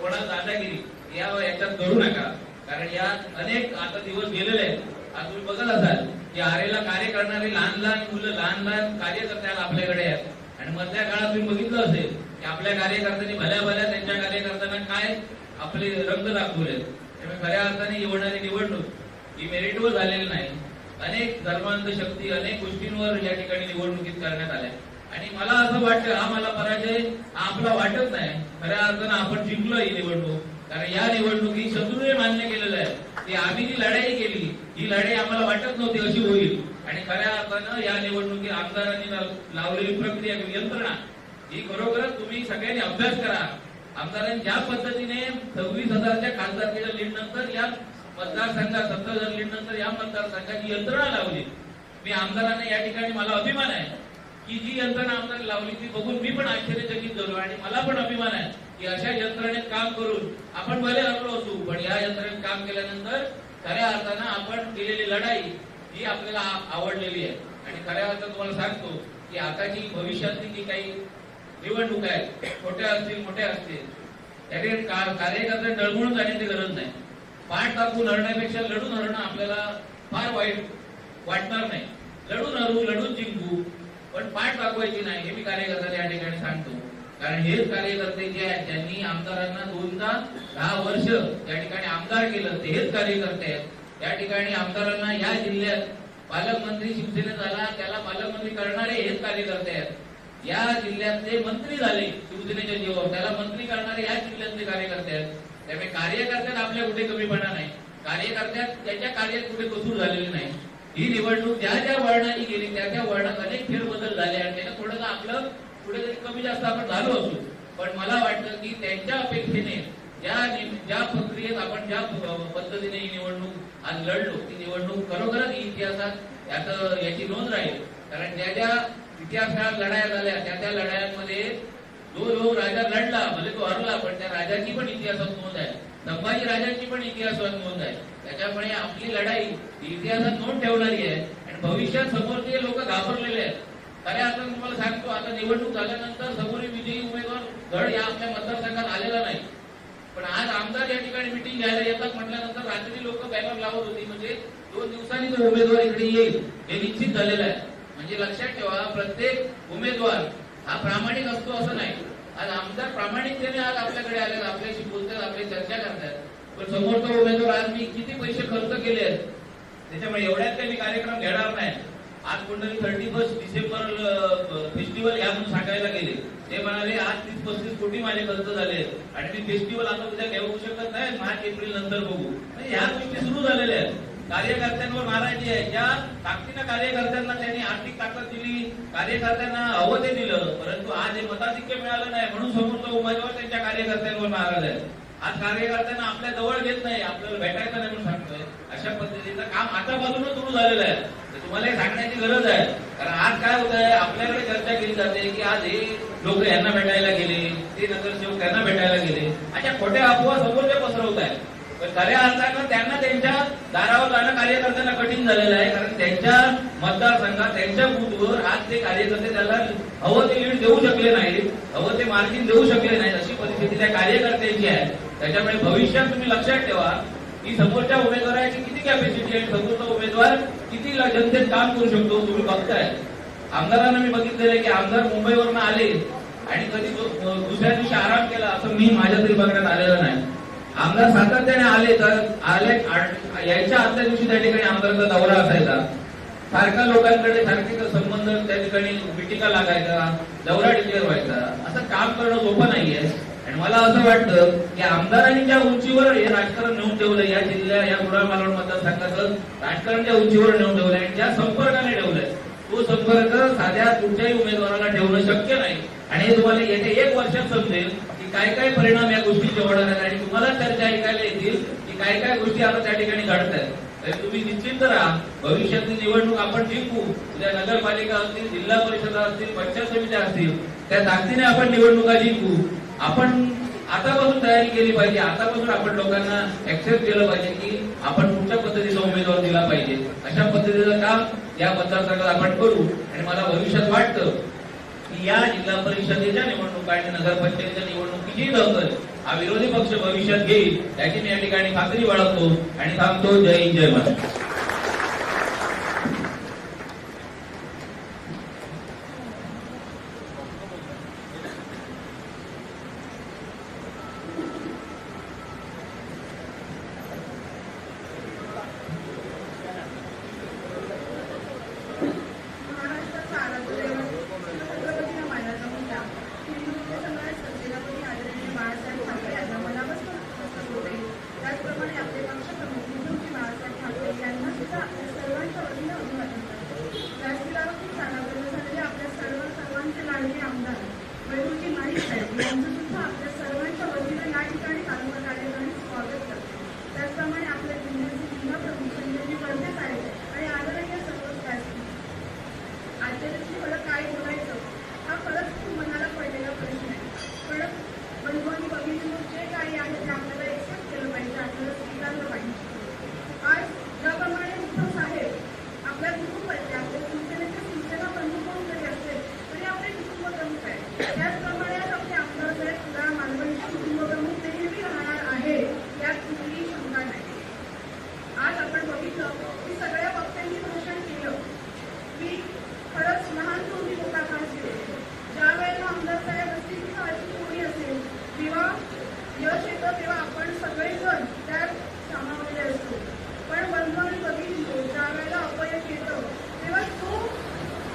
कोणा दादागिरी याच्यात करू नका. कारण यात अनेक आता दिवस गेलेले आहेत. आज तुम्ही बघत असाल की आरेला कार्य करणारे लहान लहान मुलं, लहान लहान कार्यकर्ते आपल्याकडे आहेत. आणि मधल्या काळात तुम्ही बघितलं असेल की आपल्या कार्यकर्त्यांनी भल्या भल्या त्यांच्या कार्यकर्त्यांना काय आपले रंग दाखवले. त्यामुळे खऱ्या अर्थाने येणारी निवडणूक ही मेरिटवर झालेली नाही. अनेक धर्मांध शक्ती, अनेक गोष्टींवर या ठिकाणी निवडणुकीत करण्यात आल्या. आणि मला असं वाटतं हा मला पराजय आपला वाटत नाही. खऱ्या अर्थानं आपण जिंकलो ही निवडणूक. कारण या निवडणुकीत शत्रूने मान्य केलेलं आहे की आम्ही जी लढाई केली ही लढाई आम्हाला वाटत नव्हती अशी होईल. आणि खऱ्या अर्थानं या निवडणुकीत आमदारांनी लावलेली प्रक्रिया यंत्रणा ही खरोखरच तुम्ही सगळ्यांनी अभ्यास करा. आमदारांनी ज्या पद्धतीने 26,000च्या खासदारकीच्या लीड नंतर या मतदारसंघात 70,000 लीड नंतर या मतदारसंघाची यंत्रणा लावली. मी आमदारांना या ठिकाणी मला अभिमान आहे की जी यंत्रणा आमदार लावली ती बघून मी पण आश्चर्यचकित झालो. आणि मला पण अभिमान आहे की अशा यंत्रणेत काम करून आपण भले हरलो असू पण या यंत्रणेत काम केल्यानंतर खऱ्या अर्थानं आपण केलेली लढाई ही आपल्याला आवडलेली आहे. आणि खऱ्या अर्थानं तुम्हाला सांगतो की आताची भविष्यातली जी काही निवडणूक आहे, छोट्या असतील मोठ्या असतील, त्याकडे कार्यकर्ते डळमळून जाण्याची गरज नाही. पाठ टाकून हरण्यापेक्षा लढून हरणं आपल्याला फार वाईट वाटणार नाही. लढून हरू, लढून जिंकू, पण पाठ दाखवायची नाही हे मी कार्यकर्त्यांना या ठिकाणी सांगतो. कारण हेच कार्यकर्ते जे आहेत ज्यांनी आमदारांना 10 वर्ष या ठिकाणी आमदार केलं ते हेच कार्यकर्ते आहेत. त्या ठिकाणी आमदारांना या जिल्ह्यात पालकमंत्री शिवसेनेत झाला त्याला पालकमंत्री करणारे हेच कार्यकर्ते आहेत. या जिल्ह्यातले मंत्री झाले शिवसेनेच्या जीवावर त्याला मंत्री करणारे या जिल्ह्यातले कार्यकर्ते आहेत. त्यामुळे कार्यकर्त्यात आपल्या कुठे कमीपणा नाही. कार्यकर्त्यात त्याच्या कार्यात कुठे कसूर झालेली नाही. ही निवडणूक ज्या ज्या वर्णाने गेली त्या त्या वर्णात अनेक फेरबदल झाले आणि त्याला थोडंसं आपलं कुठेतरी कमी जास्त आपण झालो असू. पण मला वाटतं की त्यांच्या अपेक्षेने ज्या प्रक्रियेत आपण ज्या पद्धतीने ही निवडणूक आज लढलो ती निवडणूक खरोखरच इतिहासात याची नोंद राहील. कारण ज्या ज्या इतिहासात लढाया झाल्या त्या त्या लढायांमध्ये जो राजा लढला भले तो हरला पण त्या राजाची पण इतिहासात नोंद आहे. संभाजी राजांची पण इतिहासात नोंद आहे. त्याच्यामुळे आपली लढाई इतिहासात नोंद ठेवणारी आहे. आणि भविष्यात समोरचे लोक घाबरलेले आहेत. खऱ्या अर्थानं तुम्हाला सांगतो आता निवडणूक झाल्यानंतर समोरील विजयी उमेदवार धड या आपल्या मतदारसंघात आलेला नाही. पण आज आमदार या ठिकाणी मिटिंग घ्यायला येतात म्हटल्यानंतर रात्री लोक बॅनर लावत होती. म्हणजे 2 दिवसांनी तो उमेदवार इकडे येईल हे निश्चित झालेलं आहे. म्हणजे लक्षात ठेवा प्रत्येक उमेदवार हा प्रामाणिक असतो असं नाही. आज आमदार प्रामाणिकतेने आज आपल्याकडे आले, आपल्याशी बोलतात, आपली चर्चा करतात. पण समोरचा उमेदवार आज मी किती पैसे खर्च केले आहेत त्याच्यामुळे एवढ्यात काही कार्यक्रम घेणार नाही. आज कोणतरी 31 डिसेंबर फेस्टिवल या म्हणून सांगायला गेले. ते म्हणाले आज 30-35 कोटी माझे खर्च झाले आणि मी फेस्टिवल आता उद्या घेऊ शकत नाही, मार्च एप्रिल नंतर बघू. ह्या गोष्टी सुरू झालेल्या आहेत. कार्यकर्त्यांवर नाराजी आहे. ज्या ताकदीनं कार्यकर्त्यांना त्यांनी आर्थिक ताकद दिली, कार्यकर्त्यांना हवं ते दिलं, परंतु आज हे मताधिक्य मिळालं नाही म्हणून समोरचा उमेदवार त्यांच्या कार्यकर्त्यांवर नाराज आहे. आज कार्यकर्त्यांना आपल्या जवळ घेत नाही, आपल्याला भेटायचं नाही म्हणून सांगतोय. अशा पद्धतीचं काम आतापासूनच सुरू झालेलं आहे. तुम्हाला हे सांगण्याची गरज आहे. कारण आज काय होत आहे आपल्याकडे चर्चा केली जाते की आज हे लोक यांना भेटायला गेले, ते नगरसेवक त्यांना भेटायला गेले, अशा खोट्या अफवा समोरचे पसरवत आहेत. पण खऱ्या अर्थानं त्यांना त्यांच्या दारावर जाणं कार्यकर्त्यांना कठीण झालेलं आहे. कारण त्यांच्या मतदारसंघात त्यांच्या बूथवर आज ते कार्यकर्ते त्याला हवं ते लीड देऊ शकले नाहीत, हवं ते मार्जिन देऊ शकले नाहीत. अशी परिस्थिती त्या कार्यकर्त्यांची आहे. त्याच्यामुळे भविष्यात तुम्ही लक्षात ठेवा की समोरच्या उमेदवाराची किती कॅपॅसिटी आहे, समोरचा उमेदवार किती जनतेत काम करू शकतो तुम्ही बघताय. आमदारांना मी बघितलेलं आहे की आमदार मुंबईवरून आले आणि कधी दुसऱ्या दिवशी आराम केला असं मी माझ्या तरी बघण्यात आलेलं नाही. आमदार सातत्याने आले तर यायच्या आदल्या दिवशी त्या ठिकाणी आमदारांचा दौरा असायचा. सारख्या लोकांकडे सारखे संबंध त्या ठिकाणी मिटिंगा लागायचा, दौरा डिक्लेअर व्हायचा. असं काम करणं सोपं नाहीये. आणि मला असं वाटतं की आमदारांनी ज्या उंचीवर हे राजकारण नेऊन ठेवलं, या जिल्ह्या या कुडाळ मालवण मतदारसंघाचं राजकारण ज्या उंचीवर नेऊन ठेवलंय आणि ज्या संपर्काने ठेवलंय तो संपर्क साध्या कुठच्याही उमेदवाराला ठेवणं शक्य नाही. आणि हे तुम्हाला येत्या 1 वर्षात समजेल की काय काय परिणाम या गोष्टीचे होणार आहेत आणि तुम्हाला चर्चा ऐकायला येतील की काय काय गोष्टी आता त्या ठिकाणी घडत आहेत. तर तुम्ही निश्चित राहा भविष्यातली निवडणूक आपण जिंकू. उद्या नगरपालिका असतील, जिल्हा परिषदा असतील, पंचायत समित्या असतील, त्या ताकदीने आपण निवडणुका जिंकू. आपण आतापासून तयारी केली पाहिजे. आतापासून आपण लोकांना ऍक्सेप्ट केलं पाहिजे की आपण कुठच्या पद्धतीचा उमेदवार उमेदवार दिला पाहिजे. अशा पद्धतीचं काम या मतदारसंघात आपण करू. आणि मला भविष्यात वाटतं की या जिल्हा परिषदेच्या निवडणुका आणि नगरपंचायतीच्या निवडणुकीची दखल हा विरोधी पक्ष भविष्यात घेईल याची मी या ठिकाणी खात्री बाळगतो आणि थांबतो. जय हिंद, जय महाराष्ट्र. महाराष्ट्राचा आराध्य दैवत छत्रपती रामायणाचा मुद्दा हिंदूंचे सम्राट सत्यवादी आदरणीय बाळासाहेब ठाकरे यांना मनापासून नमस्कार होते. त्याचप्रमाणे आपले पक्षप्रमुख हिंदूजी बाळासाहेब ठाकरे यांना सुद्धा आपल्या सर्वांच्या वतीने अभिवादन करतो. व्यासपीठावर खूप स्थानापन्न झालेले आपल्या सर्वांचे लाडके आमदार वैभवजी नाईक साहेब यांचं सुद्धा आपल्या सर्वांच्या वतीने या ठिकाणी तालुका कार्यालयाने स्वागत करतो. त्याचप्रमाणे आपल्या जिल्ह्याचे जिल्हा प्रमुख संजयजी वळसे साहेब आणि आदरणीय सर्वच व्यासपीठ. आजच्या दिवशी मला काय बोलायचं हा खरंच खूप मनाला पडलेला प्रश्न आहे. पण बंधूंनी बघितलं जे काही आहे ते आपल्याला एक्सेप्ट केलं पाहिजे, आपल्याला स्वीकारलं पाहिजे. आज ज्याप्रमाणे उद्धव साहेब आपल्या कुटुंबाचे आपल्या शिवसेनेचे शिवसेना बंधू कोण जरी असले तरी आपले कुटुंब प्रमुख आहे. त्याचप्रमाणे आज आपले आमदार साहेब सुद्धा मालवणचे कुटुंब प्रमुख नेहमी राहणार आहे यात कुठलीही शंका नाही. आज आपण बघितलं की सगळ्या पक्षांनी भाषण केलं की खरंच लहान मोठी मोठा खास केले. ज्या वेळेला आमदार साहेब असतील किंवा अशी कोणी असेल तेव्हा यश येतं तेव्हा आपण सगळेजण त्यात सामावलेले असतो. पण बंधूंनी बघितलो ज्या वेळेला अपयश येतं तेव्हा तो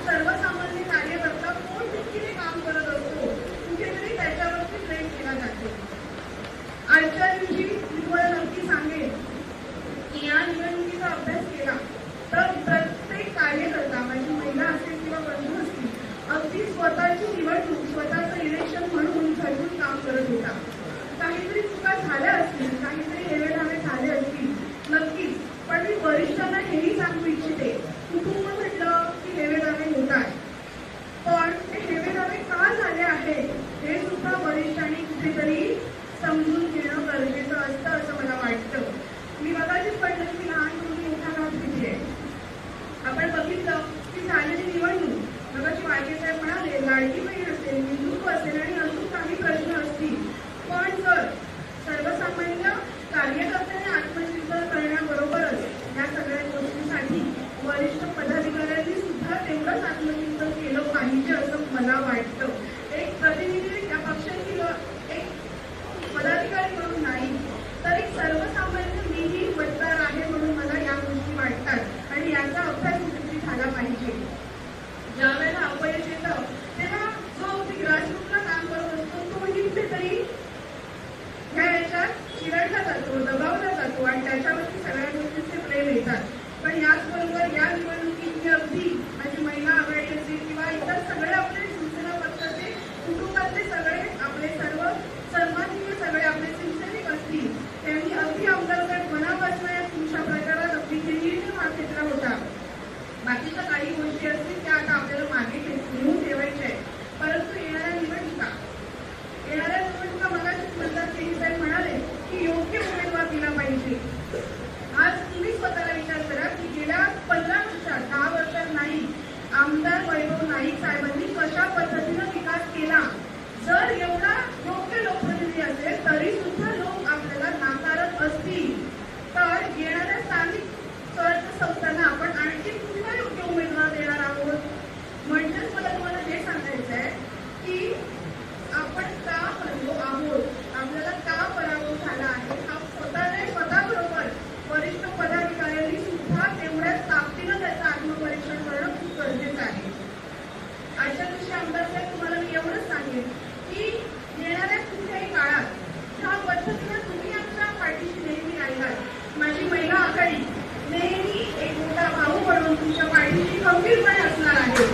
सर्वसामान्य कार्यकर्ता कोण तितकीने काम करत असतो कुठेतरी त्याच्यावरती प्रेम केला जातो. आजच्या दिवशी मी तुम्हाला नक्की सांगेन की या निवडणुकीचा अभ्यास केला तर प्रत्येक कार्यकर्ता माझी महिला असेल किंवा बंधू असतील अगदी स्वतःची निवडणूक स्वतःचं इलेक्शन म्हणून झटून काम करत होता. काहीतरी चुका झाल्या असतील, काहीतरी हेवेधावे झाले असतील नक्कीच. पण मी वरिष्ठांना हेही सांगू इच्छिते, कुटुंब म्हटलं की हेवेधावे होतात, पण ते हेवेधावे का झाले आहेत हे सुद्धा वरिष्ठांनी कुठेतरी समजून घेणं गरजेचं असतं असं मला वाटतं. मी मगाशीच म्हटलं की लहान मुलगी मोठा घात किती आहे. आपण बघितलं की झालेली निवडणूक मगाशी वाळके साहेब म्हणाले लाडकी बहीण असेल, हिंदुत्व असेल आणि अजून काही प्रश्न असतील. पण जर सर्वसामान्य कार्यकर्त्यांनी आत्मचिंतन करण्याबरोबरच या सगळ्या गोष्टींसाठी वरिष्ठ पदाधिकाऱ्यांनी सुद्धा तेवढंच आत्मचिंतन केलं पाहिजे असं मला वाटतं. एक प्रतिनिधी त्या पक्षाची एक पदाधिकारी म्हणून नाही तर एक सर्वसामान्य मीही मतदार आहे म्हणून मला या गोष्टी वाटतात आणि याचा अभ्यास कुठेतरी झाला पाहिजे. ज्या वेळेला अपयश येतं तेव्हा जो अगदी ग्रासरूटला काम करत असतो तोही कुठेतरी ह्या याच्यात चिरडला जातो, दबावला जातो आणि त्याच्यावरती सगळ्या गोष्टींचे प्रेम येतात. पण याचबरोबर या निवडणुकीत मी अगदी माझी महिला आघाडी असेल किंवा इतर सगळे आपले शिवसेना पक्षाचे कुटुंबातले सगळे आपले सर्व सन्माननीय सगळे आपले शिवसैनिक असतील त्यांनी अगदी आमदार साहेब मनापासून या तुमच्या प्रकारात अगदी निर्णय भाग घेतला होता. बाकीच्या काही गोष्टी असतील त्या आता आपल्याला मागे घेऊन ठेवायच्या आहेत. परंतु येणाऱ्या निवडणुका मगाशीच मतदार साहेब म्हणाले की योग्य उमेदवार दिला पाहिजे. आज तुम्ही स्वतःला विचार करा की गेल्या 15 वर्षात 10 वर्षात नाही आमदार वैभव नाईक साहेबांनी कशा पद्धतीनं विकास केला. जर एवढा योग्य लोकप्रतिनिधी असेल तरी सुद्धा लोक आपल्याला नाकारत असतील तर येणाऱ्या स्थानिक स्वराज्य संस्थांना आपण आणखी कुठला योग्य उमेदवार देणार आहोत. म्हणजेच मला तुम्हाला हे सांगायचं आहे की आपण का हरलो आहोत, आपल्याला का पराभव झाला आहे हा स्वतःबरोबर वरिष्ठ पदाधिकाऱ्यांनी सुद्धा तेवढ्याच ताकदीनं त्याचं आत्मपरीक्षण करणं खूप गरजेचं आहे. आजच्या दिवशी आमदार साहेब तुम्हाला मी एवढंच सांगेन की येणाऱ्या कुठल्याही काळात ज्या पद्धतीनं तुम्ही आमच्या पाठीशी नेहमी राहिलात माझी महिला आघाडी नेहमी एक मोठा भाऊ म्हणून तुमच्या पाठीशी खंबीरपणे असणार आहे.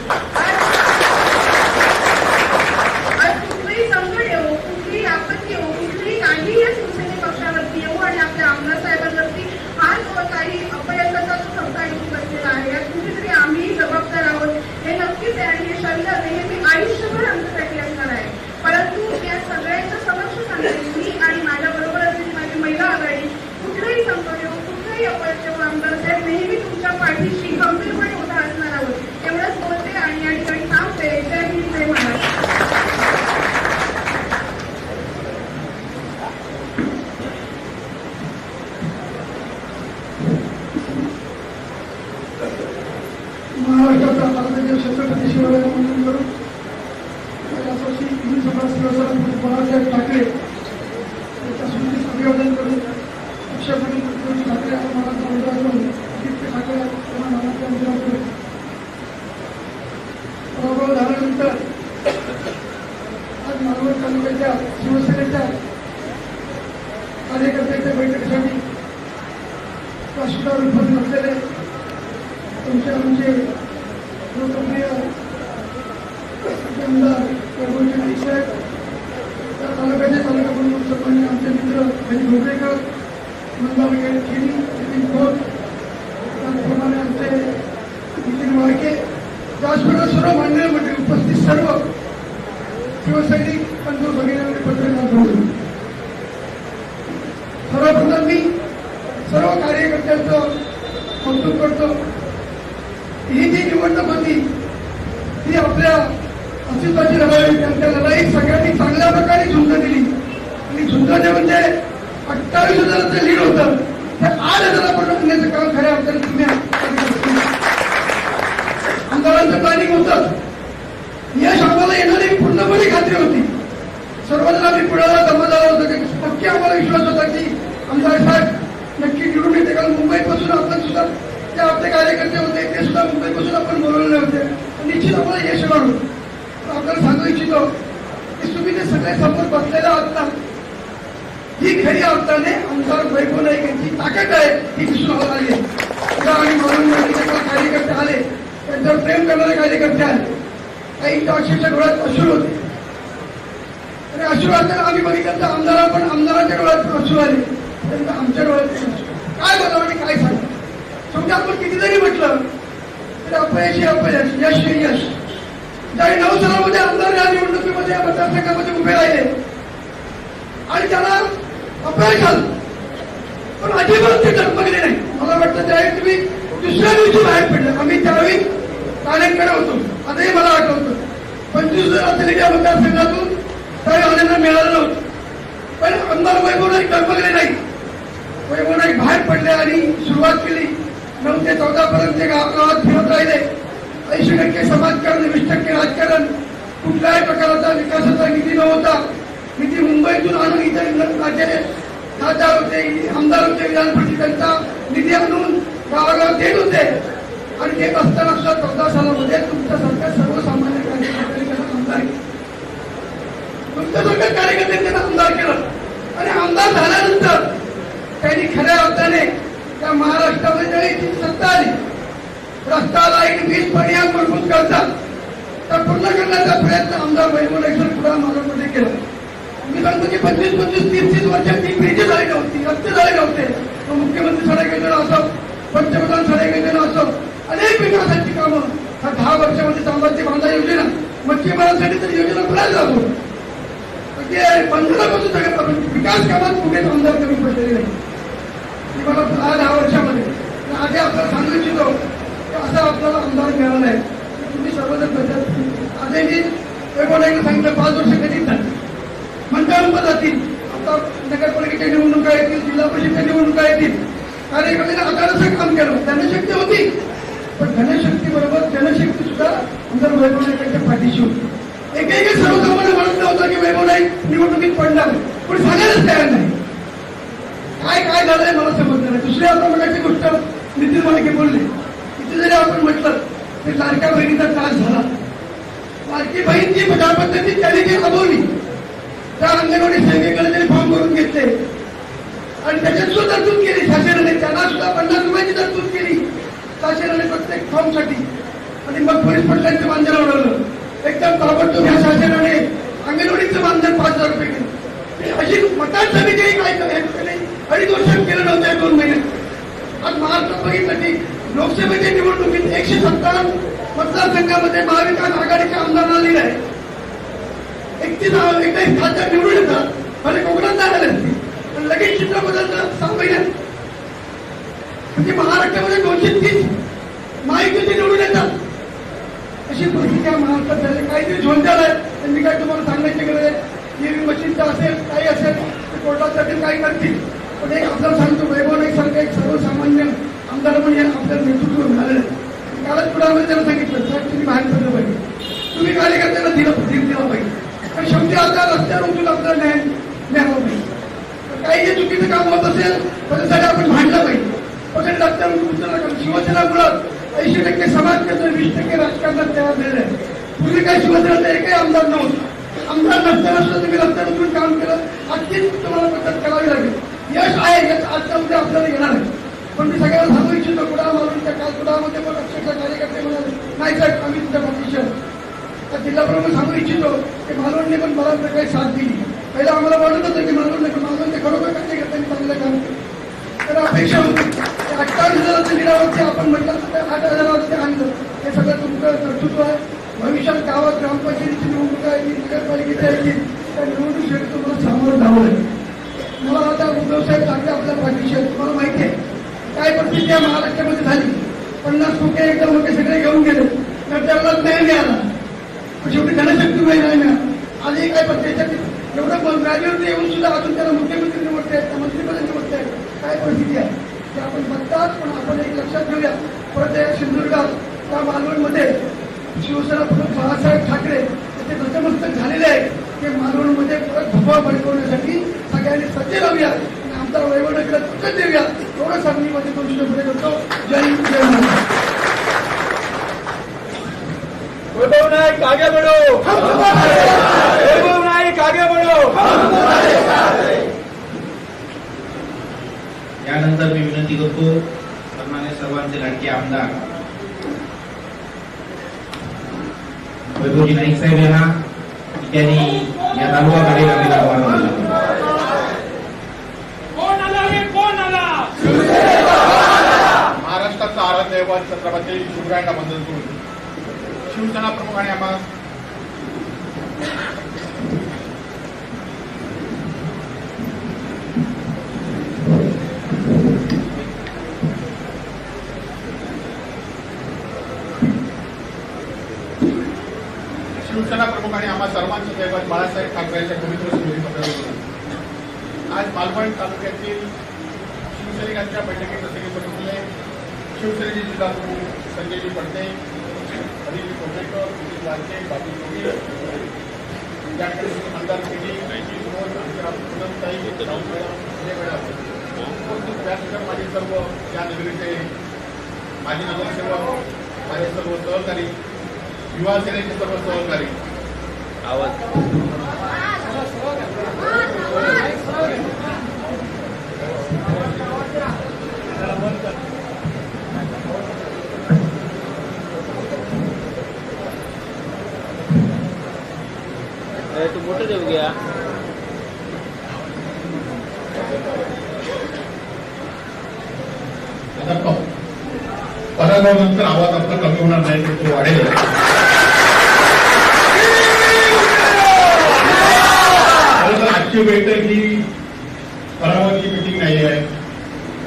आज कुठलीही संकट येऊ, कुठलीही आपत्ती येऊ, कुठलीही काहीही या शिवसेने पक्षावरती येऊ आणि आपल्या आमदार साहेबांवरती हा जो काही अपयशाचा जो धक्का येऊन बसलेला आहे यात कुठेतरी आम्ही जबाबदार आहोत हे नक्कीच आहे आणि हे शब्द नेहमी आयुष्यभर आमच्यासाठी असणार आहे. परंतु या सगळ्यांच्या समक्ष सांगेन मी आणि माझ्याबरोबर असलेली माझी महिला आघाडी कुठलंही संकट येऊ, कुठलंही अपयश येऊ आमदार साहेब महाराष्ट्राचा भारताच्या छत्रपती शिवरायांना वंदन करून यावर्षी हिंदू समाज शिवसेना बाळासाहेब ठाकरे यांच्या स्मृतीस अभिवादन करून पक्षाकडून उद्धव ठाकरे महाराज मंदिरातून आदित्य ठाकरे यांना नानाच्या मंदिरातून पराभव झाल्यानंतर आज मालवण तालुक्याच्या शिवसेनेच्या कार्यकर्त्यांच्या बैठकीसाठी राष्ट्रपती उपस्थित असलेले तुमचे आमचे लोकप्रिय आमदार प्रभूजी नाईक साहेब, त्या तालुक्याचे तालुका प्रमुख सन्मान्य आमचे मित्र हरी भोगरेकर, मंदावगेर खिरी, नितीन खोत, त्याचप्रमाणे आमचे नितीन वाळके, त्याचप्रमाणे सर्व मान्य मंडळी उपस्थित सर्व शिवसैनिक बंधू भगिनी पत्रकार बंधू, सर्वप्रथम मी सर्व कार्यकर्त्यांचं कौतुक करतो. ही जी निवडणूक होती ती आपल्या अस्तित्वाची लढाई, त्यांच्या लढाईत सगळ्यांनी चांगल्या प्रकारे झुंज दिली आणि झुंजणे म्हणजे 28,000चं लीड होतं ते 8,000 आणण्याचं काम खऱ्या अर्थाने तुम्ही आमदारांचं प्लॅनिंग होतं. यश आम्हाला येणारी पूर्णपणे खात्री होती. सर्वजण आम्ही पुढाला जमा झाला होता की नक्की आम्हाला विश्वास होता की आमदार साहेब नक्की निवडून येते. कारण मुंबईपासून आपण सुद्धा जे आपले कार्यकर्ते होते ते सुद्धा मुंबईपासून आपण बोलवलेले होते. निश्चित आम्हाला यश मिळालं. आपल्याला सांगू इच्छितो की तुम्ही ते सगळे समोर बसलेला आहात ना, ही खरी अर्थाने आमदार वैभव नाईक यांची ताकद आहे ही दिसून आली आहे. आणि म्हणून कार्यकर्ते आले, त्यांच्यावर प्रेम करणारे कार्यकर्ते आले. काहींच्या अक्षरशः डोळ्यात अश्रू होते आणि अश्रू असताना आम्ही बघितलं तर आमदारांच्या डोळ्यात अश्रू आले, त्यांना आमच्या डोळ्यात काय बोलावं आणि काय सांगा. शेवटी आपण किती जरी म्हटलं तर अपयश हे अपयश, यश हे यश. ज्यावेळी 9 सालामध्ये आमदार या निवडणुकीमध्ये मतदारसंघामध्ये उभे राहिले आणि त्याला अपयश झालं पण अजिबात ते डगमगले नाही. मला वाटतं त्यावेळी तुम्ही दुसऱ्या दिवशी बाहेर पडले. आम्ही त्यावेळी ठाण्याकडे होतो, आताही मला आठवतं 25,000 असलेल्या मतदारसंघातून त्यावेळी आनंद मिळालं नव्हतं. पण आमदार वैभव नाईक डगमगले नाही. वैभव नाईक बाहेर पडले आणि सुरुवात केली. 9 ते 14 पर्यंत गावागावात फिरत राहिले. 80% समाजकारण, 20% राजकारण, कुठल्याही प्रकारचा विकासाचा निधी नव्हता. निधी मुंबईतून आणून इथे राज्याचे खासदार होते, आमदार होते, विधान परिषदेचा निधी आणून गावागावात देत होते. आणि देत असताना सुद्धा 14 सालामध्ये तुमच्यासारख्या सर्वसामान्य कार्यकर्त्यांनी त्यांना आमदार केलं. तुमच्यासारख्या कार्यकर्त्यांनी त्यांना आमदार केलं आणि आमदार झाल्यानंतर त्यांनी खऱ्या अर्थाने त्या महाराष्ट्रामध्ये ज्यावेळी सत्ता आली, रस्ता आला, एक 20 पर्याय मजबूत करतात तर पूर्ण करण्याचा प्रयत्न आमदार वैभव नाईक पुढे महाराष्ट्रामध्ये केला. मी सांगतो की 25-25, 30 वर्षात ती ब्रिज झाली नव्हती, रस्ते झाले नव्हते. मुख्यमंत्री सडक योजना असो, पंतप्रधान सडक योजना असो, अनेक विकासाची कामं 10 वर्षामध्ये सामर्थ्य बांधा योजना, मच्छीमारांसाठी तर योजना पुन्हा लागू. बंधनापासून सगळं विकास कामात कुठेच आमदार कमी पडलेले नाही. मला 10 वर्षामध्ये आधी आपल्याला सांगू इच्छितो की असा आपल्याला आमदार मिळाला आहे. तुम्ही सर्वजण आधी मी वैभव नाईकला सांगितलं 5 वर्ष कधीच झाली मंडळ जातील. आता नगरपालिकेच्या निवडणुका येतील, जिल्हा परिषदेच्या निवडणुका येतील. कार्यकर्त्यांनी आघाडीचं काम केलं, जनशक्ती होती पण जनशक्ती बरोबर जनशक्ती सुद्धा आमदार वैभव नाईकांच्या पाठीशी होती. एकही सर्वसामान्य म्हणत नव्हतं की वैभव नाईक निवडणुकीत पडणार, पण सांगायलाच तयार नाही. काय झालंय मला समजलं नाही. दुसरी आपण म्हणायची गोष्ट नितीन वाळके बोलले, इथे जरी आपण म्हटलं की लाडक्या बहिणीचा त्रास झाला, लाडकी बहीण जी ज्या पद्धतीने त्यांनी ती राबवली, त्या अंगणवाडी सेवेकडे त्यांनी फॉर्म भरून घेतले आणि त्याच्यात सुद्धा तरतूद केली शासनाने. त्यांना सुद्धा 50 रुपयाची तरतूद केली शासनाने प्रत्येक फॉर्मसाठी. आणि मग पोलीस पटलांचं मानधन वाढवलं. एकदम ताबडतोब ह्या शासनाने अंगणवाडीचं मानधन 5,000 रुपये केलं. अशी मतदारसमिती काय केलं 2.5 वर्षात केलं नव्हतं 2 महिन्यात. आज महाराष्ट्रात बघितलं की लोकसभेच्या निवडणुकीत 157 मतदारसंघामध्ये महाविकास आघाडीच्या आमदारांना लिहिलं आहे. 31 खासदार निवडून येतात, म्हणजे कोकणात नाही आले असते पण लगेच चित्र बदलतं 6 महिन्यात. म्हणजे महाराष्ट्रामध्ये 230 महायुतीचे निवडून येतात. अशी परिस्थिती महाराष्ट्रात झाली. काहीतरी झोंझाल आहे, त्यांनी काय तुम्हाला सांगायची गरज आहे. ईव्हीएम मशीनचं असेल, काही असेल ते कोर्टासाठी काही करतील. पण एक आपल्याला सांगतो वैभव नाईक सारखं एक सर्वसामान्य आमदार म्हणजे आपल्याला नेतृत्व मिळालेलं आहे. कालच पुढे मतदारामध्ये त्यांना सांगितलं साहेब तुम्ही बाहेर पडलं पाहिजे, तुम्ही कार्यकर्त्यांना दिला पाहिजे आणि शेवटी आता रस्त्यावर उतरून आपल्याला न्याय मिळाला पाहिजे. काही जे चुकीचं काम होत असेल त्याच्यासाठी आपण भांडलं पाहिजे, पण रस्त्यावर उतरलं कारण शिवसेना मुळात 80% समाज केंद्र 20% राजकारणात तयार झालेलं आहे. पूर्वी काही शिवसेनेचा एकही आमदार नव्हता. आमदार नसताना सुद्धा तुम्ही रस्त्यावर उतरून काम केलं, अगदीच तुम्हाला मदत करावी लागेल. यश आहे याचा आजच्या उद्या आपल्याला येणार आहे. पण मी सगळ्यांना सांगू इच्छितो कुडा मारून त्या काल कुडामध्ये पण अक्षरशः कार्यकर्ते म्हणाले नाही साहेब आम्ही तुमच्या पाठीशी त्या जिल्हा प्रमुख सांगू इच्छितो की मालवणने पण बऱ्याच प्रकारे साथ दिली. पहिला आम्हाला वाटत होतं की मालवण ते खरोखर कार्यकर्त्यांनी चांगलं काम केलं. तर अपेक्षा होती 28,000चं निरावरती आपण म्हटलं तर 8,000 ते आणलं. हे सगळं तुमचं कर्तृत्व आहे. भविष्यात गावात ग्रामपंचायतीची निवडणूक आहे, नगरपालिकेची आहे, त्या निवडणुकीसाठी तुम्हाला सामोरं जावं लागेल. मला आता उद्धव साहेब चांगले आपल्या पाठीशी आहेत. तुम्हाला माहिती आहे काय परिस्थिती या महाराष्ट्रामध्ये झाली. 50 टोके एकदम मोठे सगळे घेऊन गेले तर त्याला नाही मिळाला. शेवटी जनशक्ती नाही मिळाला. आजही काय त्याच्यात एवढं ग्रॅज्युएट येऊन सुद्धा अजून त्याला मुख्यमंत्री निवडते आहेत, मंत्रिपद निवडते आहेत. काय परिस्थिती आहे ते आपण बघतात. पण आपण एक लक्षात घेऊया परत या सिंधुदुर्गात त्या मालवणमध्ये शिवसेना प्रमुख बाळासाहेब ठाकरे ते नतमस्तक झालेले आहे की मालवणमध्ये परत धुवा भडकवण्यासाठी सगळ्यांनी सज्ज राहूया आणि आमदार वैभवनगरला ताकद देऊया. एवढं सांगलीमध्ये 2 शब्द पुढे करतो. जय हिंद जय महाराष्ट्र. वैभव नाईक आगे बढ़ो, वैभव नाईक आगे बढ़ो. यानंतर मी विनंती करतो सन्मान्य सर्वांचे लाडके आमदार वैभवजी नाईक साहेब यांना त्यांनी या तालुका कार्यकारिणीला आव्हान दिलं. महाराष्ट्राचा आराध्य दैवत छत्रपती शिवरायांना वंदन करून शिवसेना प्रमुखाने आम्हाला शिवसेना प्रमुखाने आम्हा सर्वांचं दैवत बाळासाहेब ठाकरे यांच्या पवित्र स्मृतीमध्ये आज मालवण तालुक्यातील शिवसैनिकांच्या बैठकीत सगळे बसले. शिवसेनेचे जिल्हा प्रमुख संजयजी पडते, अनिल कोपेकर, सुनील वारके, बाबू जोगी, त्याकडे आमदार केली व्यासपीठावर माझे सर्व या नगरीचे माजी नगरसेवक, माझे सर्व सहकारी, युवा सेनेचे सर्व सहकारी, तू मोठं देऊ गया. आता पराभवानंतर आवाज आपला कमी होणार नाही, तो वाढेल. आजची बैठक ही पराभवाची मीटिंग नाही आहे,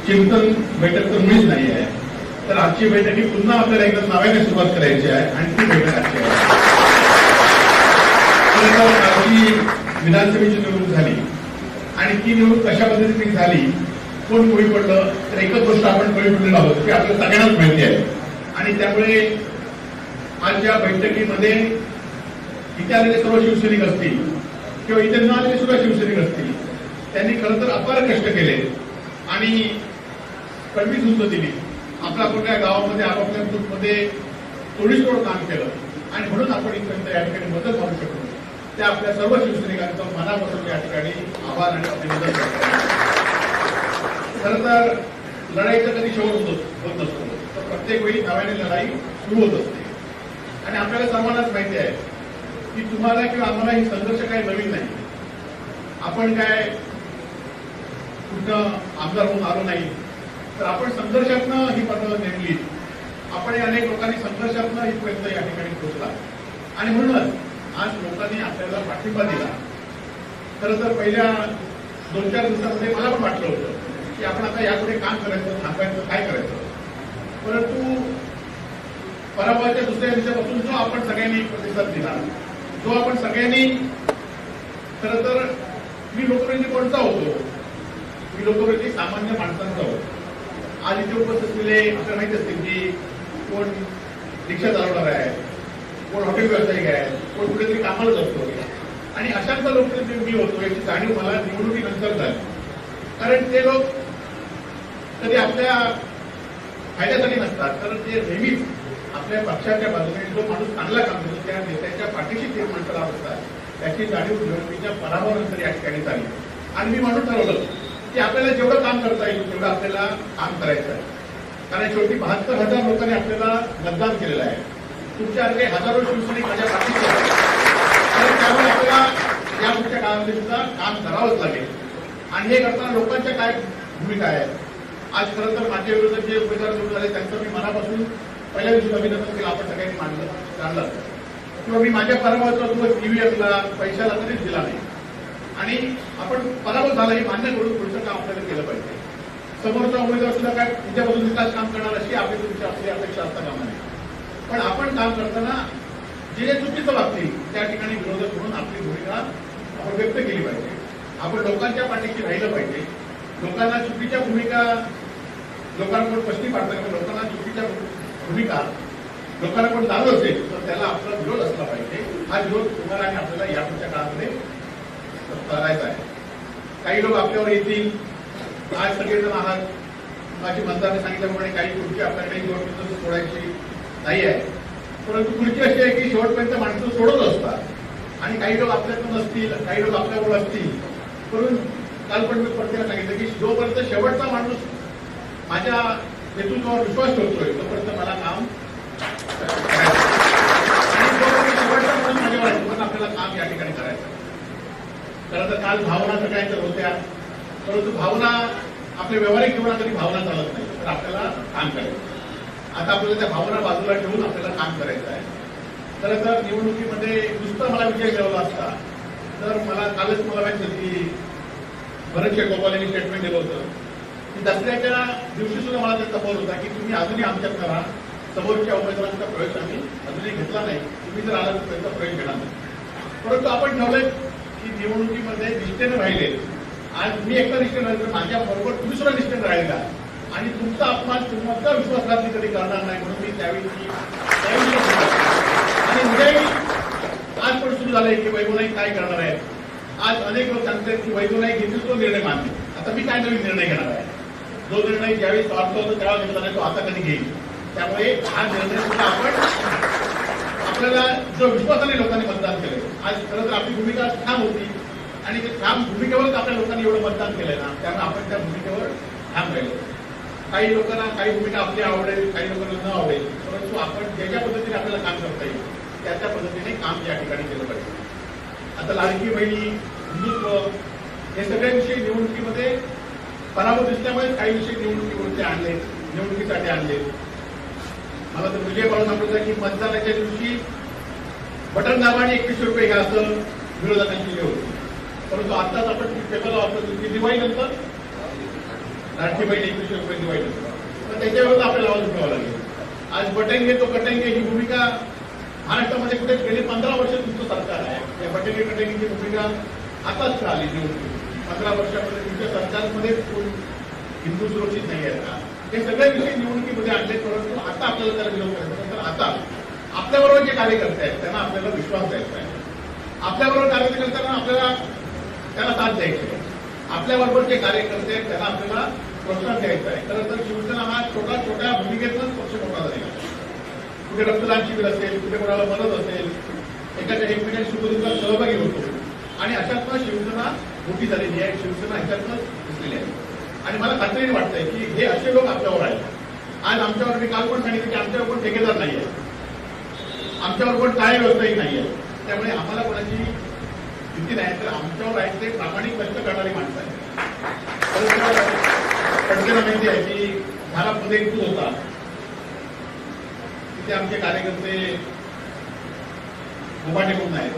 चिंतन बैठक तर मुळीच नाही आहे. तर आजची बैठक ही पुन्हा आपल्याला एकदा नव्याने सुरुवात करायची आहे आणि ती बैठक आजची आहे. आजची विधानसभेची निवडणूक झाली आणि ती निवडणूक कशा पद्धतीने झाली, कोण बळी पडलं, तर एकच गोष्ट आपण बळी पडलेलो आहोत की आपल्याला सगळ्यांनाच माहिती आहे. आणि त्यामुळे आजच्या बैठकीमध्ये इथे आलेले सर्व शिवसैनिक असतील किंवा इथे न आलेले सुद्धा शिवसैनिक असतील, त्यांनी खरं तर अपार कष्ट केले आणि कडवी झुंज दिली. आपल्या कुठल्या गावामध्ये आपापल्या ग्रुपमध्ये तोडीसतोड काम केलं आणि म्हणून आपण इथपर्यंत या ठिकाणी मदत मारू शकतो. त्या आपल्या सर्व शिवसैनिकांचं मनापासून या ठिकाणी आभार आणि अभिनंदन करतो. खरं तर लढाईचा कधी शेवट होत नसतो, तर प्रत्येक वेळी नव्याने लढाई सुरू होत असते. आणि आपल्याला सर्वांनाच माहिती आहे की तुम्हाला किंवा आम्हाला ही संघर्ष काही नवीन नाही. आपण काय कुठं आमदार होऊन आलो नाही, तर आपण संघर्षातनं ही पदं नेमली. आपण अनेक लोकांनी संघर्षातनं इथपर्यंत या ठिकाणी पोहोचला आणि म्हणूनच आज लोकांनी आपल्याला पाठिंबा दिला. खरं तर पहिल्या 2-4 दिवसामध्ये मला पण वाटलं होतं की आपण आता यापुढे काम करायचं, थांबायचं, काय करायचं. परंतु पराभवाच्या दुसऱ्या दिवसापासून जो आपण सगळ्यांनी प्रतिसाद दिला, जो आपण सगळ्यांनी खरं तर मी लोकप्रतिनिधी कोणता होतो, मी लोकप्रतिनिधी सामान्य माणसांचा होतो. आज इथे उपस्थित असलेले आपल्याला माहिती असतील की कोण रिक्षा चालवणार आहे, कोण हॉटेल व्यावसायिक आहे, कोण कुठेतरी कामालाच असतो. आणि अशातला लोक मी होतो याची जाणीव मला निवडणुकीनंतर झाली. कारण ते लोक कधी आपल्या फायद्यासाठी नसतात, तर ते नेहमीच आपल्या पक्षाच्या बाजूने जो माणूस चांगला काम करतो त्या नेत्याच्या पाठीशी ते माणसं लावत असतात याची जाणीव निवडणुकीच्या पराभवानंतर या ठिकाणी झाली. आणि मी म्हणून ठरवलं की आपल्याला जेवढं काम करता येईल तेवढं आपल्याला काम करायचं आहे. कारण शेवटी 72,000 लोकांनी आपल्याला मतदान केलेलं आहे. तुमच्यासारखे हजारो शिवसैनिक माझ्या पाठीशी आहेत. तर त्यामुळे आपल्याला या पुढच्या काळामध्ये सुद्धा काम करावंच लागेल. आणि हे करताना लोकांच्या काय भूमिका आहे. आज खरं तर माझ्या विरोधात जे उमेदवार निवडून झाले त्यांचं मी मनापासून पहिल्या दिवशी अभिनंदन केलं. आपण सगळ्यांनी जाणलं किंवा मी माझ्या पराभवाचा तो ईव्हीएमला पैशाला कधीच दिला नाही. आणि आपण पराभव झाला हे मान्य करून पुढचं काम आपल्याला केलं पाहिजे. समोरचा उमेदवार सुद्धा काय तुमच्यापासून विकास काम करणार अशी आपली अपेक्षा असता कामा नये. पण आपण काम करताना जे चुकीचं वागतील त्या ठिकाणी विरोधक म्हणून आपली भूमिका आपण व्यक्त केली पाहिजे. आपण लोकांच्या पाठीशी राहिलं पाहिजे. लोकांना चुकीच्या भूमिका लोकांकडून पश्चिम पाडतात. लोकांना चुकीच्या भूमिका लोकांना कोण जाणवत असेल तर त्याला आपला विरोध असला पाहिजे. हा विरोध तुम्हाला आणि आपल्याला यापुढच्या काळामध्ये करायचा आहे. काही लोक आपल्यावर येतील. आज सगळेजण आहात. माझी मतदारांनी सांगितल्याप्रमाणे काही खुर्ची आपल्याकडे शेवटपर्यंत सोडायची नाही आहे. परंतु खुर्ची अशी आहे की शेवटपर्यंत माणसं सोडत असतात आणि काही लोक आपल्याकडून असतील, काही लोक आपल्याकडून असतील. म्हणून काल पण मी प्रत्येकाला सांगितलं की जोपर्यंत शेवटचा माणूस माझ्या नेतृत्वावर विश्वास ठेवतोय तोपर्यंत मला काम करायचं. आणि जोपर्यंत शेवटचा माणूस माझ्यावर आहे तोपर्यंत आपल्याला काम या ठिकाणी करायचं. खरं तर काल भावना सगळ्यांच्या होत्या. परंतु भावना आपल्या व्यावहारिक जीवनात कधी भावना चालत नाही. तर आपल्याला काम करायचं. आता आपल्याला त्या भावना बाजूला ठेवून आपल्याला काम करायचं आहे. खरं तर निवडणुकीमध्ये नुसतं मला विजय मिळवला असता तर मला कालच मला माहिती होतं की भरत शेखोपाल यांनी स्टेटमेंट दिलं होतं की दसऱ्याच्या दिवशी सुद्धा मला त्याचा समोर होता की तुम्ही अजूनही आमच्यात करा. समोरच्या उमेदवारांचा प्रवेश आम्ही अजूनही घेतला नाही. तुम्ही जर आला तर त्याचा प्रवेश घेणार नाही. परंतु आपण ठेवलंय की निवडणुकीमध्ये निष्ठेनं राहिले. आज मी एकटा निष्ठेनं राहिले तर माझ्या बरोबर तुम्ही सुद्धा निष्ठेनं राहिला आणि तुमचा अपमान तुमचा विश्वासघात कधी करणार नाही म्हणून मी त्यावेळी आणि उद्याही आज पण सुरू झालंय की वैभवनाईक काय करणार आहे. आज अनेक लोक सांगतात की वैभवनाईक घेतील तो निर्णय मानते. आता मी काय नवीन निर्णय घेणार आहे. जो निर्णय ज्यावेळी स्वार्थ होतो तेव्हा घेतला नाही तो आता कधी घेईल. त्यामुळे हा निर्णय सुद्धा आपण आपल्याला जो विश्वासाने लोकांनी मतदान केलं. आज खरं तर आपली भूमिका ठाम होती आणि ते ठाम भूमिकेवरच आपल्या लोकांनी एवढं मतदान केलंय ना त्यामुळे आपण त्या भूमिकेवर ठाम राहिलो. काही लोकांना काही भूमिका आपली आवडेल, काही लोकांना न आवडेल. परंतु आपण ज्या पद्धतीने आपल्याला काम करता येईल त्या पद्धतीने काम या ठिकाणी केलं पाहिजे. आता लाडकी बहिणी, हिंदुत्व हे सगळे विषय निवडणुकीमध्ये पराभव दिसल्यामुळे काही विषय निवडणुकीसाठी आणले. मला तर विजय बाळू सांगतो की मतदानाच्या दिवशी बटन दाबा आणि 21 रुपये घ्या असं विरोधकांची हे होती. परंतु आताच आपण पेपरला वापरतो की दिवाळीनंतर लाडकी बहीण 21 रुपये दिवाळीनंतर तर त्याच्यावर आपल्याला आवाज उठवावा लागेल. आज बटन तो कटेंगे ही भूमिका महाराष्ट्रामध्ये कुठे गेली 15 वर्ष तुमचं सरकार आहे. या बटंगे कटेंगेची भूमिका आताच का आली निवडणूक 15 वर्षामध्ये तुमच्या सरकारमध्ये कोण हिंदू सुरक्षित नाही आहे का हे सगळे विषय निवडणुकीमध्ये आणले. परंतु आता आपल्याला त्याला विरोध करायचा तर आता आपल्याबरोबर जे कार्यकर्ते आहेत त्यांना आपल्याला विश्वास द्यायचा आहे. आपल्याबरोबर कार्यकर्ते करताना आपल्याला त्याला साथ द्यायची आहे. आपल्याबरोबर जे कार्यकर्ते आहेत त्यांना आपल्याला प्रोत्साहन द्यायचं आहे. खरं तर शिवसेना हा छोट्या भूमिकेतूनच पक्ष मोठा झालेला आहे. कुठे रक्तदान शिबिर असेल, कुठे कोणाला मदत असेल, एकमेकांनी सुखदुःखात सहभागी होतो आणि अशातनं शिवसेना मोठी झालेली आहे. शिवसेना ह्याच्यातनंच दिसलेली आहे आणि मला खात्रीने वाटतंय की हे असे लोक आपल्यावर आहेत. आज आमच्यावर मी काल पण सांगितलं की आमच्यावर कोण ठेकेदार नाही आहे, आमच्यावर कोण काय व्यवसायिक नाही आहे. त्यामुळे आम्हाला कोणाची भीती नाही. तर आमच्यावर आहे ते प्रामाणिक कष्ट करणारी माणसं आहेत. प्रत्येकाला माहिती आहे की धारामध्ये एक होता तिथे आमचे कार्यकर्ते बुबाटे म्हणून आहेत.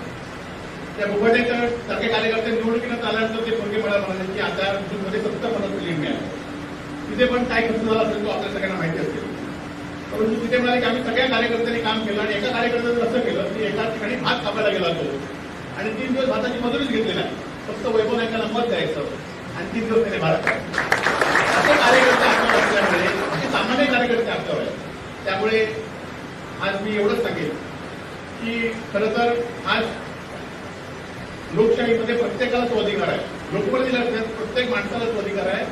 त्या बुबाटेच्या सारखे कार्यकर्ते निवडणुकीनं आल्यानंतर ते पोरगे मला म्हणाले की आता मध्ये 70 मदत क्लेम मिळाली. तिथे पण काय खर्च झाला असेल तो आपल्या सगळ्यांना माहिती असेल. परंतु तिथे म्हणाले की आम्ही सगळ्या कार्यकर्त्यांनी काम केलं आणि एका कार्यकर्त्यानं असं केलं की एका ठिकाणी भात कापायला गेला तो आणि 3 दिवस भाताची मजुरीच घेतली नाही. फक्त वैभव नायकाला मत द्यायचं आणि 3 दिवस त्याने भात असे कार्यकर्ते आपल्यावर असल्यामुळे असे सामान्य कार्यकर्ते आपल्यावर आहेत. त्यामुळे आज मी एवढंच सांगेन की खरं तर आज लोकशाहीमध्ये प्रत्येकाला तो अधिकार आहे, लोकप्रतिनिधीला प्रत्येक माणसाला तो अधिकार आहे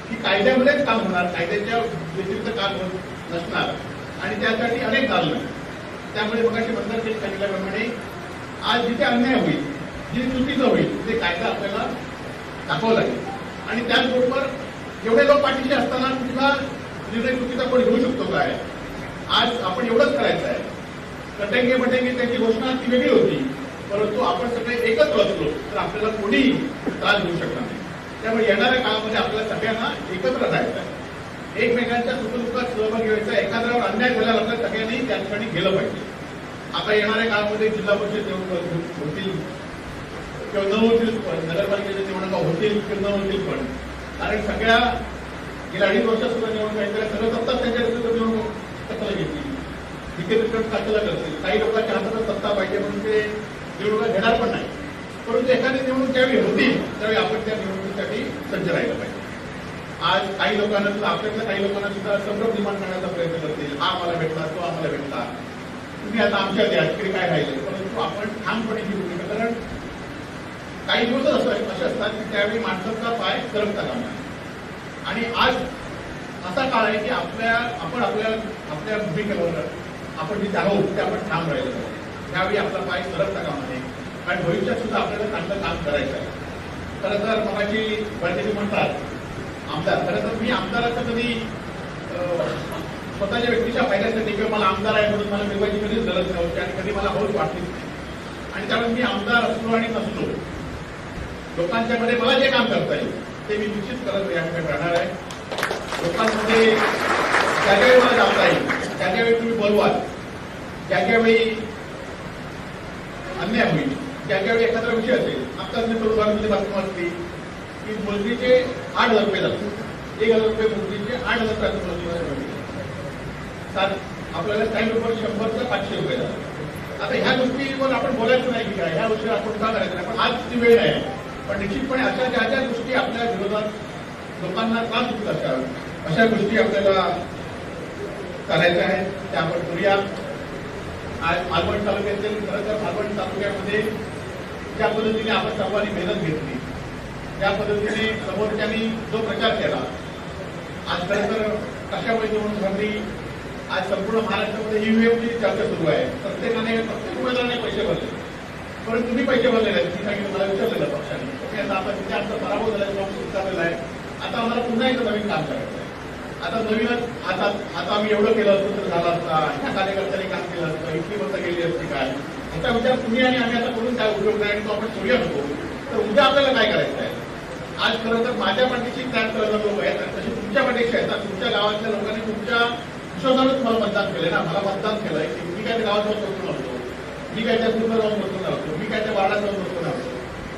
की कायद्यामध्येच काम होणार, कायद्याच्या व्यतिरिक्त काम होत नसणार आणि त्यासाठी अनेक दालन आहेत. त्यामुळे मगाशी मंत्री सांगितल्याप्रमाणे आज जिथे अन्याय होईल, जिथे चुकीचं होईल तिथे कायदा आपल्याला दाखवावा लागेल आणि त्याचबरोबर एवढे लोक पाठीशी असताना कुठला निर्णय चुकीचा कोणी घेऊ शकतो काय? आज आपण एवढंच करायचं आहे. कटेंगे बटेंगे त्यांची घोषणा ती वेगळी होती, परंतु आपण सगळे एकत्र असलो तर आपल्याला कोणीही त्रास देऊ शकणार नाही. त्यामुळे येणाऱ्या काळामध्ये आपल्याला सगळ्यांना एकत्र राहायचं आहे, एकमेकांच्या सुखदुःखात सहभागी व्हायचा. एखाद्यावर अन्याय झाल्यावर आपल्या सगळ्यांनी त्या ठिकाणी गेलं पाहिजे. आता येणाऱ्या काळामध्ये जिल्हा परिषद निवडणूक होतील किंवा न होतील, पण नगरपालिकेच्या निवडणुका होतील किंवा न होतील, पण कारण सगळ्या गेल्या 2.5 वर्षात सुद्धा निवडणूक आहे, सगळं सत्ता त्यांच्या निवडणूक कशाला घेतली, विकेंद्रीकरण कशाला करतील. काही लोकांच्या हातात सत्ता पाहिजे म्हणून ते निवडणुका घेणार पण नाही, परंतु एखादी निवडणूक ज्यावेळी होतील त्यावेळी आपण त्या निवडणुकीसाठी सज्ज राहिलं पाहिजे. आज काही लोकांना सुद्धा, आपल्यातल्या काही लोकांना सुद्धा संभ्रम निर्माण करण्याचा प्रयत्न करतील, हा आम्हाला भेटला, तो आम्हाला भेटला, तुम्ही आता आमच्या द्या, तिकडे काय राहिले. परंतु आपण ठामपणे ही भूमिका, कारण काही दिवस असे असतात की त्यावेळी माणसाचा पाय सरकता कामा नये. आणि आज असा काळ आहे की आपण आपल्या भूमिकेवर आपण जिथे आहोत ते आपण ठाम राहिलं पाहिजे. त्यावेळी आपला पाय सरकता कामा नये, कारण भविष्यात सुद्धा आपल्याला चांगलं काम करायचं आहे. खरं तर मगाशी बळतेजी म्हणतात आमदार, खरं तर मी आमदाराचं कधी स्वतःच्या व्यक्तीच्या फायद्यासाठी किंवा मला आमदार आहे म्हणून मला मिळवायची कधीच गरज नव्हती आणि कधी मला हौस वाटलीच नाही. आणि त्यामुळे मी आमदार असलो आणि नसलो, लोकांच्या मध्ये मला जे काम करता येईल ते मी निश्चित करत या ठिकाणी राहणार आहे. लोकांमध्ये ज्या ज्यावेळी मला जाता येईल, त्या ज्यावेळी तुम्ही बोलवाल, ज्या ज्यावेळी अन्याय होईल, ज्या ज्यावेळी एखादा विषय असेल. आत्ताच मी उदाहरणामध्ये बातमी वाचली की मुलगीचे 8,000 रुपये जातात, 1,000 रुपये मुलगीचे 8,000 आपल्याला काही रुपये 100चा 500 रुपये जातात. आता ह्या गोष्टीवर आपण बोलायचं नाही की काय, ह्या गोष्टी आपण का करायचं नाही, पण आज ती वेळ आहे. पण निश्चितपणे अशा ज्या ज्या गोष्टी आपल्या विरोधात लोकांना त्रास होत असतात अशा गोष्टी आपल्याला करायच्या आहेत, त्या आपण करूया. आज मालवण तालुक्यातील, खरं तर मालवण तालुक्यामध्ये ज्या पद्धतीने आपण सर्वांनी मेहनत घेतली, त्या पद्धतीने समोरच्यांनी जो प्रचार केला, आज खरं तर कशामुळे निवडणूक झाली. आज संपूर्ण महाराष्ट्रामध्ये ईव्हीएमची चर्चा सुरू आहे. प्रत्येक उमेदवाराने पैसे भरले, परंतु तुम्ही पैसे भरलेले आहेत. मी सांगितलं, मला विचारलेलं पक्षाने, आता तिथे आमचा पराभव झाला, फॉर्म स्वीकारलेला आहे, आता आम्हाला पुन्हा एकदा नवीन काम करायचं आहे. आता नवीनच आता आम्ही एवढं केलं असतं तर झालं असता, ह्या कार्यकर्त्यांनी काम केलं असतं, इतकी मतं गेली असती काय, ह्याचा विचार तुम्ही आणि आम्ही आता करून काय उपयोग नाही आणि तो आपण करूया नको. तर उद्या आपल्याला काय करायचं आहे. आज खरं तर माझ्या पाठीशी त्याग करणारे लोक आहेत आणि तसे तुमच्या पाठीशी आहेत. तुमच्या गावातल्या लोकांनी तुमच्या विश्वासानं तुम्हाला मतदान केलंय ना, मला मतदान केलंय की मी काय त्या गावात जाऊन बसून असतो, मी काय त्या पूर्ण जाऊन बसून असतो, मी काय त्या वार्डात जाऊन बसून असतो.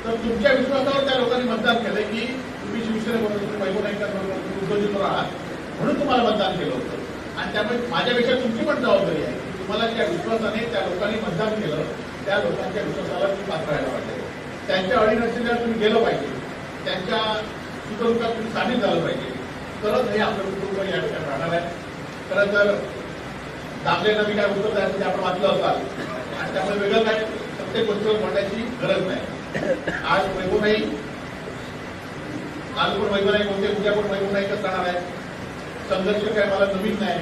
तर तुमच्या विश्वासावर त्या लोकांनी मतदान केलंय की तुम्ही शिवसेनेबरोबर, तुम्ही वैभव नाईकांबरोबर, तुम्ही उद्धवजींबरोबर आहात म्हणून तुम्हाला मतदान केलं होतं. आणि त्यामुळे माझ्यापेक्षा तुमची पण जबाबदारी आहे की तुम्हाला त्या विश्वासाने त्या लोकांनी मतदान केलं, त्या लोकांच्या विश्वासाला तुम्ही पात्र राहायला पाहिजे, त्यांच्या अडीअडचणीला तुम्ही गेलं पाहिजे, त्यांच्या सुखदुःखात तुम्ही सामील झालं पाहिजे. तरच हे आपलं कुटुंब या ठिकाणी राहणार आहे. खरं तर दाबलेलं मी काय उत्तर द्यायचं ते आपण वाचलं असाल आणि त्यामुळे वेगळं काय प्रत्येक गोष्टीवर बोलण्याची गरज नाही. आज वैभव नाही, काल पण वैभव नाही बोलते, उद्या पण वैभव नाहीच राहणार आहे. संघर्ष काय मला नवीन नाही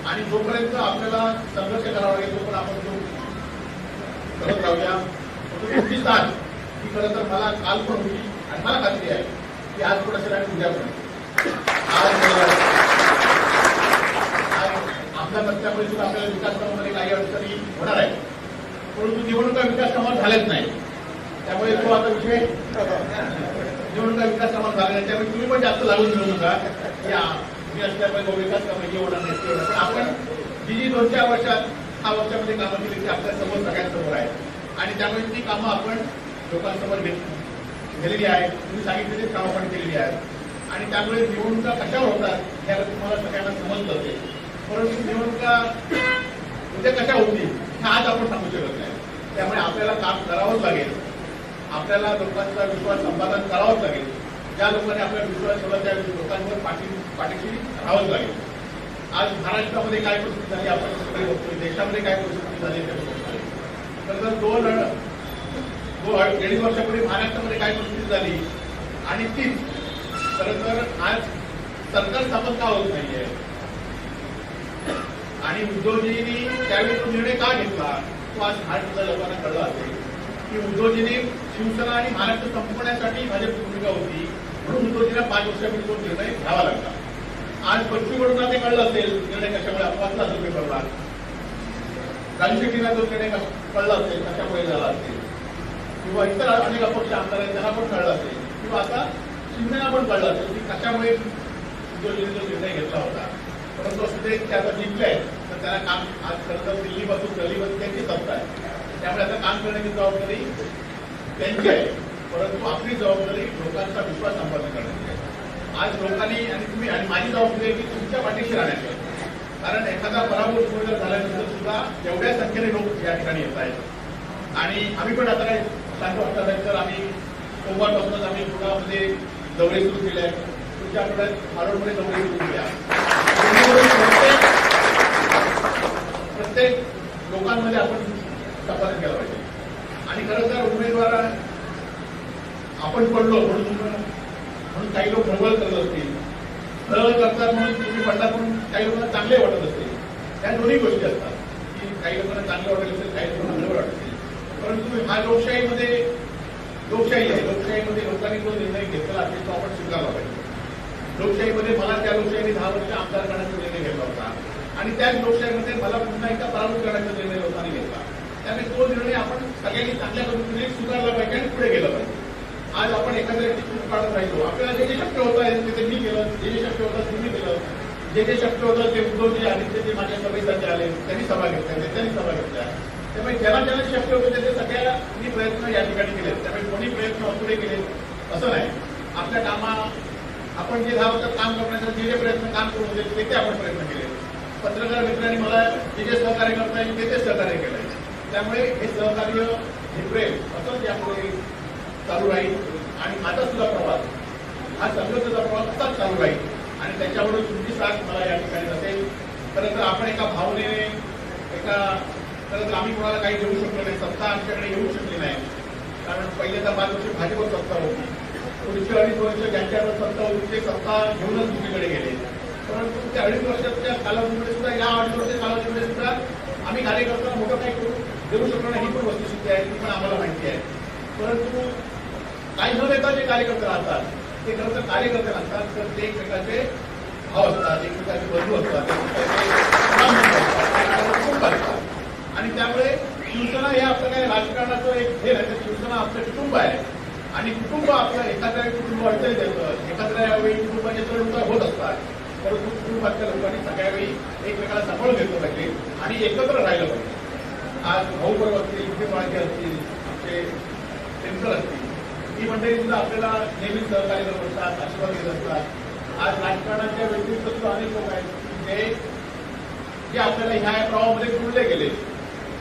आणि जोपर्यंत आपल्याला संघर्ष करावा लागेल तो पण आपण तो करत राहूया. तुमची साथ ही खरं तर मला काल पण होती आणि मला खात्री आहे की आज पण असेल आणि उद्या पण. आमदार नसल्यामुळे सुद्धा आपल्याला विकास कामामध्ये काही अडचणी होणार आहे, परंतु निवडणुका विकास कामात झालेच नाही. त्यामुळे तो आता विषय निवडणुका विकास कामात झाले नाही. त्यामुळे तुम्ही पण जास्त लागून घेऊ नका की मी असल्यामुळे विकास कामं हे होणार नाही. पण आपण जी 2-4 वर्षात 6 वर्षामध्ये कामं केली ती आपल्या समोर सगळ्यांसमोर आहे आणि त्यामुळे ती कामं आपण लोकांसमोर घेतलेली आहेत. तुम्ही सांगितलेली कामं पण केलेली आहेत आणि त्यामुळे निवडणुका कशा होतात याला तुम्हाला सगळ्यांना समजलं असेल. परंतु निवडणुका उद्या कशा होतील हे आज आपण सांगू शकत नाही. त्यामुळे आपल्याला काम करावंच लागेल, आपल्याला लोकांचा विश्वास संपादन करावंच लागेल. ज्या लोकांनी आपल्याला विश्वास ठेवला त्या लोकांवर पाठीशी राहावंच लागेल. आज महाराष्ट्रामध्ये काय परिस्थिती झाली आपण सगळे बघतोय, देशामध्ये काय परिस्थिती झाली ते बघतोय. तर 2-2.5 वर्षापूर्वी महाराष्ट्रामध्ये काय परिस्थिती झाली आणि तीच खरं तर आज सरकार स्थापन का होत नाहीये आणि उद्धवजींनी त्यावेळी तो निर्णय का घेतला तो आज महाराष्ट्राच्या लोकांना कळला असेल की उद्धवजींनी शिवसेना आणि महाराष्ट्र संपवण्यासाठी भाजपची भूमिका होती म्हणून उद्धवजींना 5 वर्षापूर्वी तो निर्णय घ्यावा लागला. आज बच्चूकडून ते कळलं असेल निर्णय कशामुळे अपवादला जो पेपरला, राजू शेट्टीला जो निर्णय कळला असेल कशामुळे झाला असेल, किंवा इतर अनेक अपक्ष आमदार आहेत त्यांना पण कळलं असेल, किंवा आता शिवसेना पण कळलं असेल की कशामुळे उद्धवजींनी जो निर्णय घेतला होता. परंतु असं ते आता जिंकलंय तर त्याला काम आज खरं तर दिल्लीपासून गल्लीपासून त्यांची सत्ता आहे, त्यामुळे आता काम करण्याची जबाबदारी त्यांची आहे. परंतु आपली जबाबदारी लोकांचा विश्वास संपादन करण्याची आहे. आज लोकांनी आणि तुम्ही आणि माझी जबाबदारी आहे की तुमच्या पाठीशी राहण्याची आहे. कारण एखादा पराभूत उमेदवार झाल्यानंतर सुद्धा एवढ्या संख्येने लोक या ठिकाणी येत आहेत आणि आम्ही पण आता काय सांगतो वाजतानंतर आम्ही सोमवारपासूनच आम्ही पुण्यामध्ये दौरे सुरू केले आहेत. पुढच्या आठवड्यात मारोडमध्ये दौरे सुरू केल्या. प्रत्येक लोकांमध्ये आपण संपादन केलं पाहिजे आणि खरं तर उमेदवार आपण पडलो म्हणून काही लोक भरवळ करत असतील, भरवळ करतात म्हणून तुम्ही पडला म्हणून काही लोकांना चांगले वाटत असतील. त्या दोन्ही गोष्टी असतात की काही लोकांना चांगलं वाटत असेल, काही लोकांना भरवळ वाटत असेल. परंतु हा लोकशाहीमध्ये लोकशाही आहे. लोकशाहीमध्ये लोकांनी जो निर्णय घेतला असेल तो आपण स्वीकारला पाहिजे. लोकशाहीमध्ये मला त्या लोकशाहीने 10 वर्ष आमदार करण्याचा निर्णय घेतला होता आणि त्याच लोकशाहीमध्ये मला पुन्हा एकदा पराभूत करण्याचा निर्णय लोकांनी घेतला. त्यामुळे तो निर्णय आपण सगळ्यांनी चांगल्या पद्धतीने स्वीकारला पाहिजे आणि पुढे गेला पाहिजे. आज आपण एखाद्या चूक काढत राहिलो, आपल्याला जे जे शक्य होतं आहे ते मी केलं, जे जे शक्य होतं तुम्ही केलं, जे जे शक्य होतं ते उद्धवजी आदित्य जे माझ्या सभेसाठी आले त्यांनी सभा घेतल्या, त्यांनी सभा घेतल्या. त्यामुळे ज्याला ज्याला शक्य होतं ते सगळ्यांनी प्रयत्न या ठिकाणी केले. त्यामुळे कोणी प्रयत्न अपुरे केले असं नाही. आपल्या कामा आपण जे 10 वर्षात काम करण्यासाठी जे जे प्रयत्न काम करून होते ते आपण प्रयत्न केले. पत्रकार मित्रांनी मला जे जे सहकार्य करता येईल ते सहकार्य केलंय. त्यामुळे हे सहकार्य हे प्रेम असंच यापुढे चालू राहील आणि माझा सुद्धा प्रवास हा संघर्षाचा प्रवास असाच चालू राहील आणि त्याच्याबरोबर तुमची साथ मला या ठिकाणी असेल. खरं तर आपण एका भावनेने खरं तर आम्ही कोणाला काही देऊ शकलो नाही, सत्ता आमच्याकडे येऊ शकली नाही. कारण पहिल्यांदा 5 वर्ष भाजपवर सत्ता होती, पुढची 2.5 वर्ष ज्यांच्यावर सत्ता होती ते सत्ता घेऊनच दुसरीकडे गेले. परंतु त्या 2.5 वर्षाच्या कालावधीमध्ये सुद्धा या 2.5 वर्षाच्या कालावधीमध्ये सुद्धा आम्ही कार्यकर्त्यांना मोठं काही करू देऊ शकलो नाही. ही पण वस्तुस्थिती आहे, ती पण आम्हाला माहिती आहे. परंतु काही न नेता जे कार्यकर्ते राहतात ते खरं तर कार्यकर्ते नसतात, तर ते एकमेकाचे भाव असतात, एकमेकाचे बंधू असतात, कुटुंब असतात. आणि त्यामुळे शिवसेना हे आपलं काही राजकारणाचं एक हे नाही, तर शिवसेना आपलं कुटुंब आहे आणि कुटुंब आपलं एखाद्या कुटुंब अडचणीत येतं, एखाद्या वेळी कुटुंबाचे चढउतार होत असतात. परंतु कुटुंबातल्या लोकांनी सगळ्या वेळी एकमेकाला सांभाळून घेतलं पाहिजे आणि एकत्र राहिलं पाहिजे. आज भाऊ बरोबर असतील, इथे माळके असतील, आमचे टेम्पल असतील, ही मंडळी सुद्धा आपल्याला नेहमी सहकार्य करत असतात, आशीर्वाद घेत असतात. आज राजकारणाच्या व्यतिरिक्त सुद्धा अनेक लोक आहेत जे आपल्याला ह्या प्रवाहामध्ये जुळले गेले,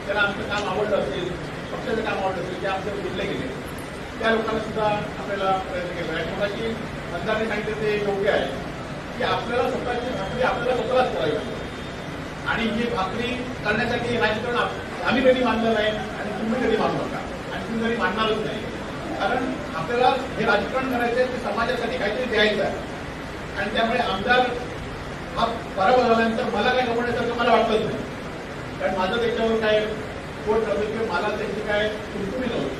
त्याला आमचं काम आवडलं असेल, पक्षाचं काम आवडलं असेल, जे आमच्या जुळले गेले त्या लोकांना सुद्धा आपल्याला प्रयत्न केला आहे. कोणाची मतदारांनी सांगितलं ते योग्य आहे की आपल्याला स्वतःची भाकरी आपल्याला स्वतःलाच करावी लागते आणि ही भाकरी करण्यासाठी राजकारण आम्ही कधी मानलं नाही आणि तुम्ही कधी मानू नका आणि तुम्ही कधी मानणारच नाही. कारण आपल्याला हे राजकारण करायचं आहे ते समाजासाठी काहीतरी द्यायचं आहे आणि त्यामुळे आमदार हा पराभव झाल्यानंतर मला काय गमवण्यासारखं मला वाटतच नाही. कारण माझं त्याच्यावर काय पोट नव्हतं किंवा मला त्याची काय कुंकुमी नव्हती.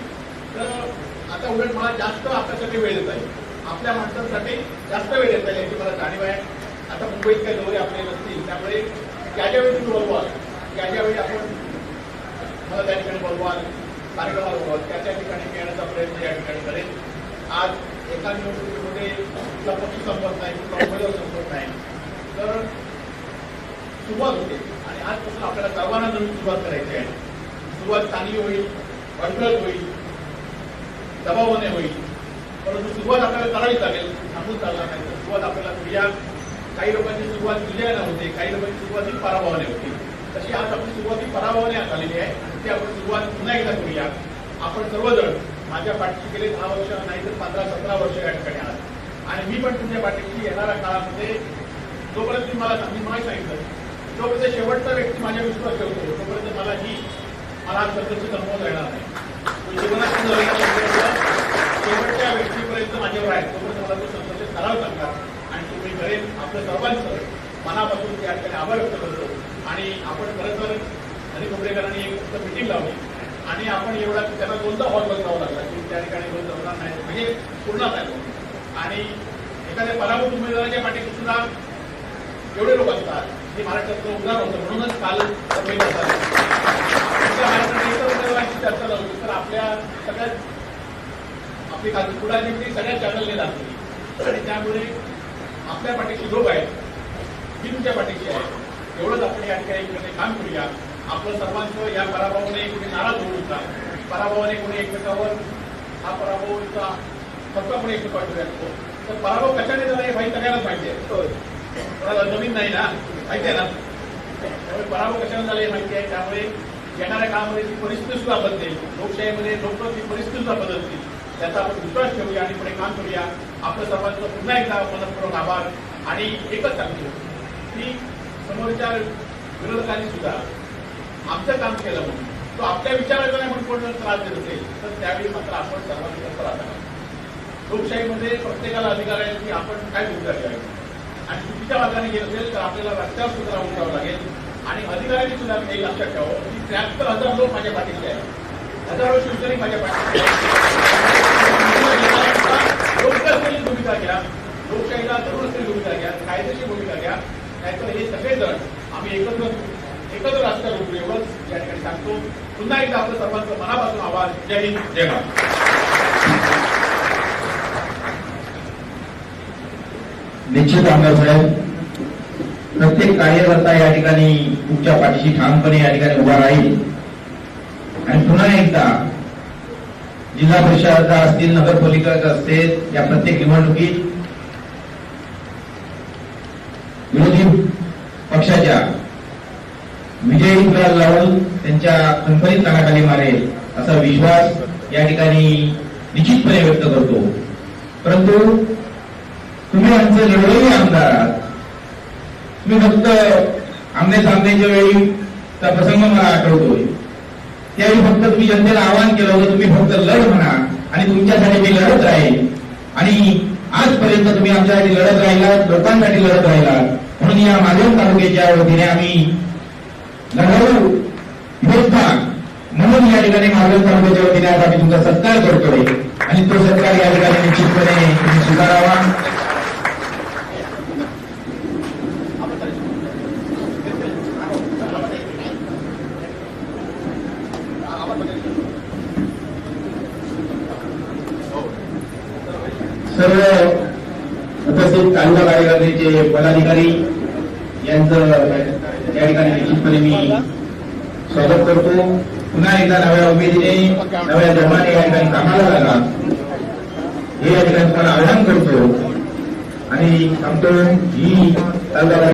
तर आता उलट मला जास्त आपल्यासाठी वेळ देता येईल, आपल्या माणसांसाठी जास्त वेळ देता येईल याची मला जाणीव आहे. आता मुंबईत काही दौरे आपले नसतील, त्यामुळे त्याच्यावेळी तुम्ही बोलवाल, त्याच्यावेळी आपण मला त्या ठिकाणी बोलवाल, कार्यक्रमाला बोलवाल, त्या ठिकाणी येण्याचा प्रयत्न या ठिकाणी करेल. आज एका निवडणुकीमध्ये कुठला पक्ष संपत नाही, कुठला उमेदवार संपत नाही, तर सुरुवात होते आणि आजपासून आपल्याला सर्वांना नवीन सुरुवात करायची आहे. सुरुवात चांगली होईल, अडथळत होईल, दबावाने होईल, परंतु सुरुवात आपल्याला करावीच लागेल, थांबून चालणार नाही. तर सुरुवात आपल्याला करूया. काही लोकांची सुरुवात विजयाने होते, काही लोकांची सुरुवात ही पराभवाने होती. तशी आज आपली सुरुवात ही पराभवाने झालेली आहे आणि ती आपण सुरुवात पुन्हा एकदा करूया. आपण सर्वजण माझ्या पाठीशी गेले 10 वर्ष नाही तर 15-17 वर्ष या ठिकाणी आहात आणि मी पण तुमच्या पाठीशी येणाऱ्या काळामध्ये जोपर्यंत मी सांगितलं तोपर्यंत शेवटचा व्यक्ती माझ्या विश्वास ठेवतो तोपर्यंत मला संघर्ष गमवता येणार नाही. शेवटच्या व्यक्तीपर्यंत माझ्यावर आहे तोपर्यंत मला तो संघर्ष करावा लागणार आणि तो मी करेन. आपलं सर्वांचं मनापासून त्या ठिकाणी आभार व्यक्त करतो. आणि आपण खरं तर हरी खोबरेकरांनी एक फक्त मिटिंग लावली आणि आपण एवढा त्यांना 2दा हॉल बदलावा लागला की त्या ठिकाणी रोज जमणार नाही म्हणजे पूर्ण झालं. आणि एखाद्या पराभूत उमेदवाराच्या पाठीशी सुद्धा एवढे लोक असतात हे महाराष्ट्रातलं उदाहरण होतं. म्हणूनच काल उमेदवारांची चर्चा झाली तर आपल्या सगळ्यात आपली पुढाची सगळ्या चॅनलने दाखवली आणि त्यामुळे आपल्या पाठीशी लोक आहेत, मी तुमच्या पाठीशी आहे. एवढंच आपण या ठिकाणी काम करूया. आपलं सर्वांचं या पराभवाने कोणी नाराज होऊ नका. पराभवाने कोणी एकमेकावर हा पराभवाचा फक्त कोणी एकमेकावर ठेवू शकतो. तर पराभव कशाने झाला हे माहिती सगळ्यांनाच माहिती आहे. कोणाला नवीन नाही ना, माहिती आहे ना. त्यामुळे पराभव कशाने झाला हे माहिती आहे. त्यामुळे येणाऱ्या काळामध्ये ती परिस्थिती सुद्धा बदलेल. लोकशाहीमध्ये लोक ती परिस्थिती सुद्धा बदलतील त्याचा आपण विश्वास ठेवूया आणि पुढे काम करूया. आपलं सर्वांचं पुन्हा एकदा मनपूर्वक आभार. आणि एकच सांगतो की समोरच्या विरोधकांनी सुद्धा आमचं काम केलं म्हणून तो आपल्या विचाराचा नाही म्हणून कोण त्रास देत असेल तर त्यावेळी मात्र आपण सर्वांनी तत्पर असावं. लोकशाहीमध्ये प्रत्येकाला अधिकार आहे की आपण काय भूमिका घ्यावी आणि चुकीच्या मार्गाने गेलं असेल तर आपल्याला रस्त्यावर सुद्धा राहून जावं लागेल. आणि अधिकाऱ्यांनी सुद्धा काही लक्षात ठेवावं की 73,000 लोक माझ्या पाठीचे आहेत, हजारो शिवसैनिक माझ्या पाठीचे आहेत. योग्य असलेली भूमिका घ्या, लोकशाहीला धरून असलेली भूमिका घ्या, कायदेशीर भूमिका घ्या. नाहीतर हे सगळेजण आम्ही एकत्र रस्त्यावर उभे एवढंच या ठिकाणी सांगतो. पुन्हा एकदा आपलं सर्वांचं मनापासून आभार. जय हिंद, जय महाराष्ट्र. निश्चित आमदार साहेब, प्रत्येक कार्यकर्ता या ठिकाणी तुमच्या पाठीशी ठामपणे या ठिकाणी उभा राहील. आणि पुन्हा एकदा जिल्हा परिषद असतील, नगरपालिका असतील, या प्रत्येक निवडणुकीत विरोधी पक्षाच्या विजयी गुलाल लावून त्यांच्या खणखणीत कानाखाली मारेल असा विश्वास या ठिकाणी निश्चितपणे व्यक्त करतो. परंतु तुम्ही आमचे लढवलेले आमदार आहात. तुम्ही फक्त आमने सामनेच्या वेळी त्या प्रसंग मला आठवतोय. त्यावेळी फक्त तुम्ही जनतेला आवाहन केलं होतं तुम्ही फक्त लढ म्हणा आणि तुमच्यासाठी मी लढत राहील. आणि आजपर्यंत तुम्ही आमच्यासाठी लढत राहिलात, लोकांसाठी लढत राहिलात. म्हणून या मालवण तालुक्याच्या वतीने आम्ही लढाऊ योद्धा म्हणून या ठिकाणी मालवण तालुक्याच्या वतीने आज आम्ही तुमचा सत्कार करतोय. आणि तो सत्कार या ठिकाणी निश्चितपणे तुम्ही स्वीकारावा. सर्व उपस्थित तालुका कार्यकारिणीचे पदाधिकारी यांचं या ठिकाणी निश्चितपणे मी स्वागत करतो. पुन्हा एकदा नव्या उमेदीने नव्या धर्माने या ठिकाणी कामाला लागा हे या ठिकाणी तुम्हाला आवाहन करतो आणि सांगतो ही तालुका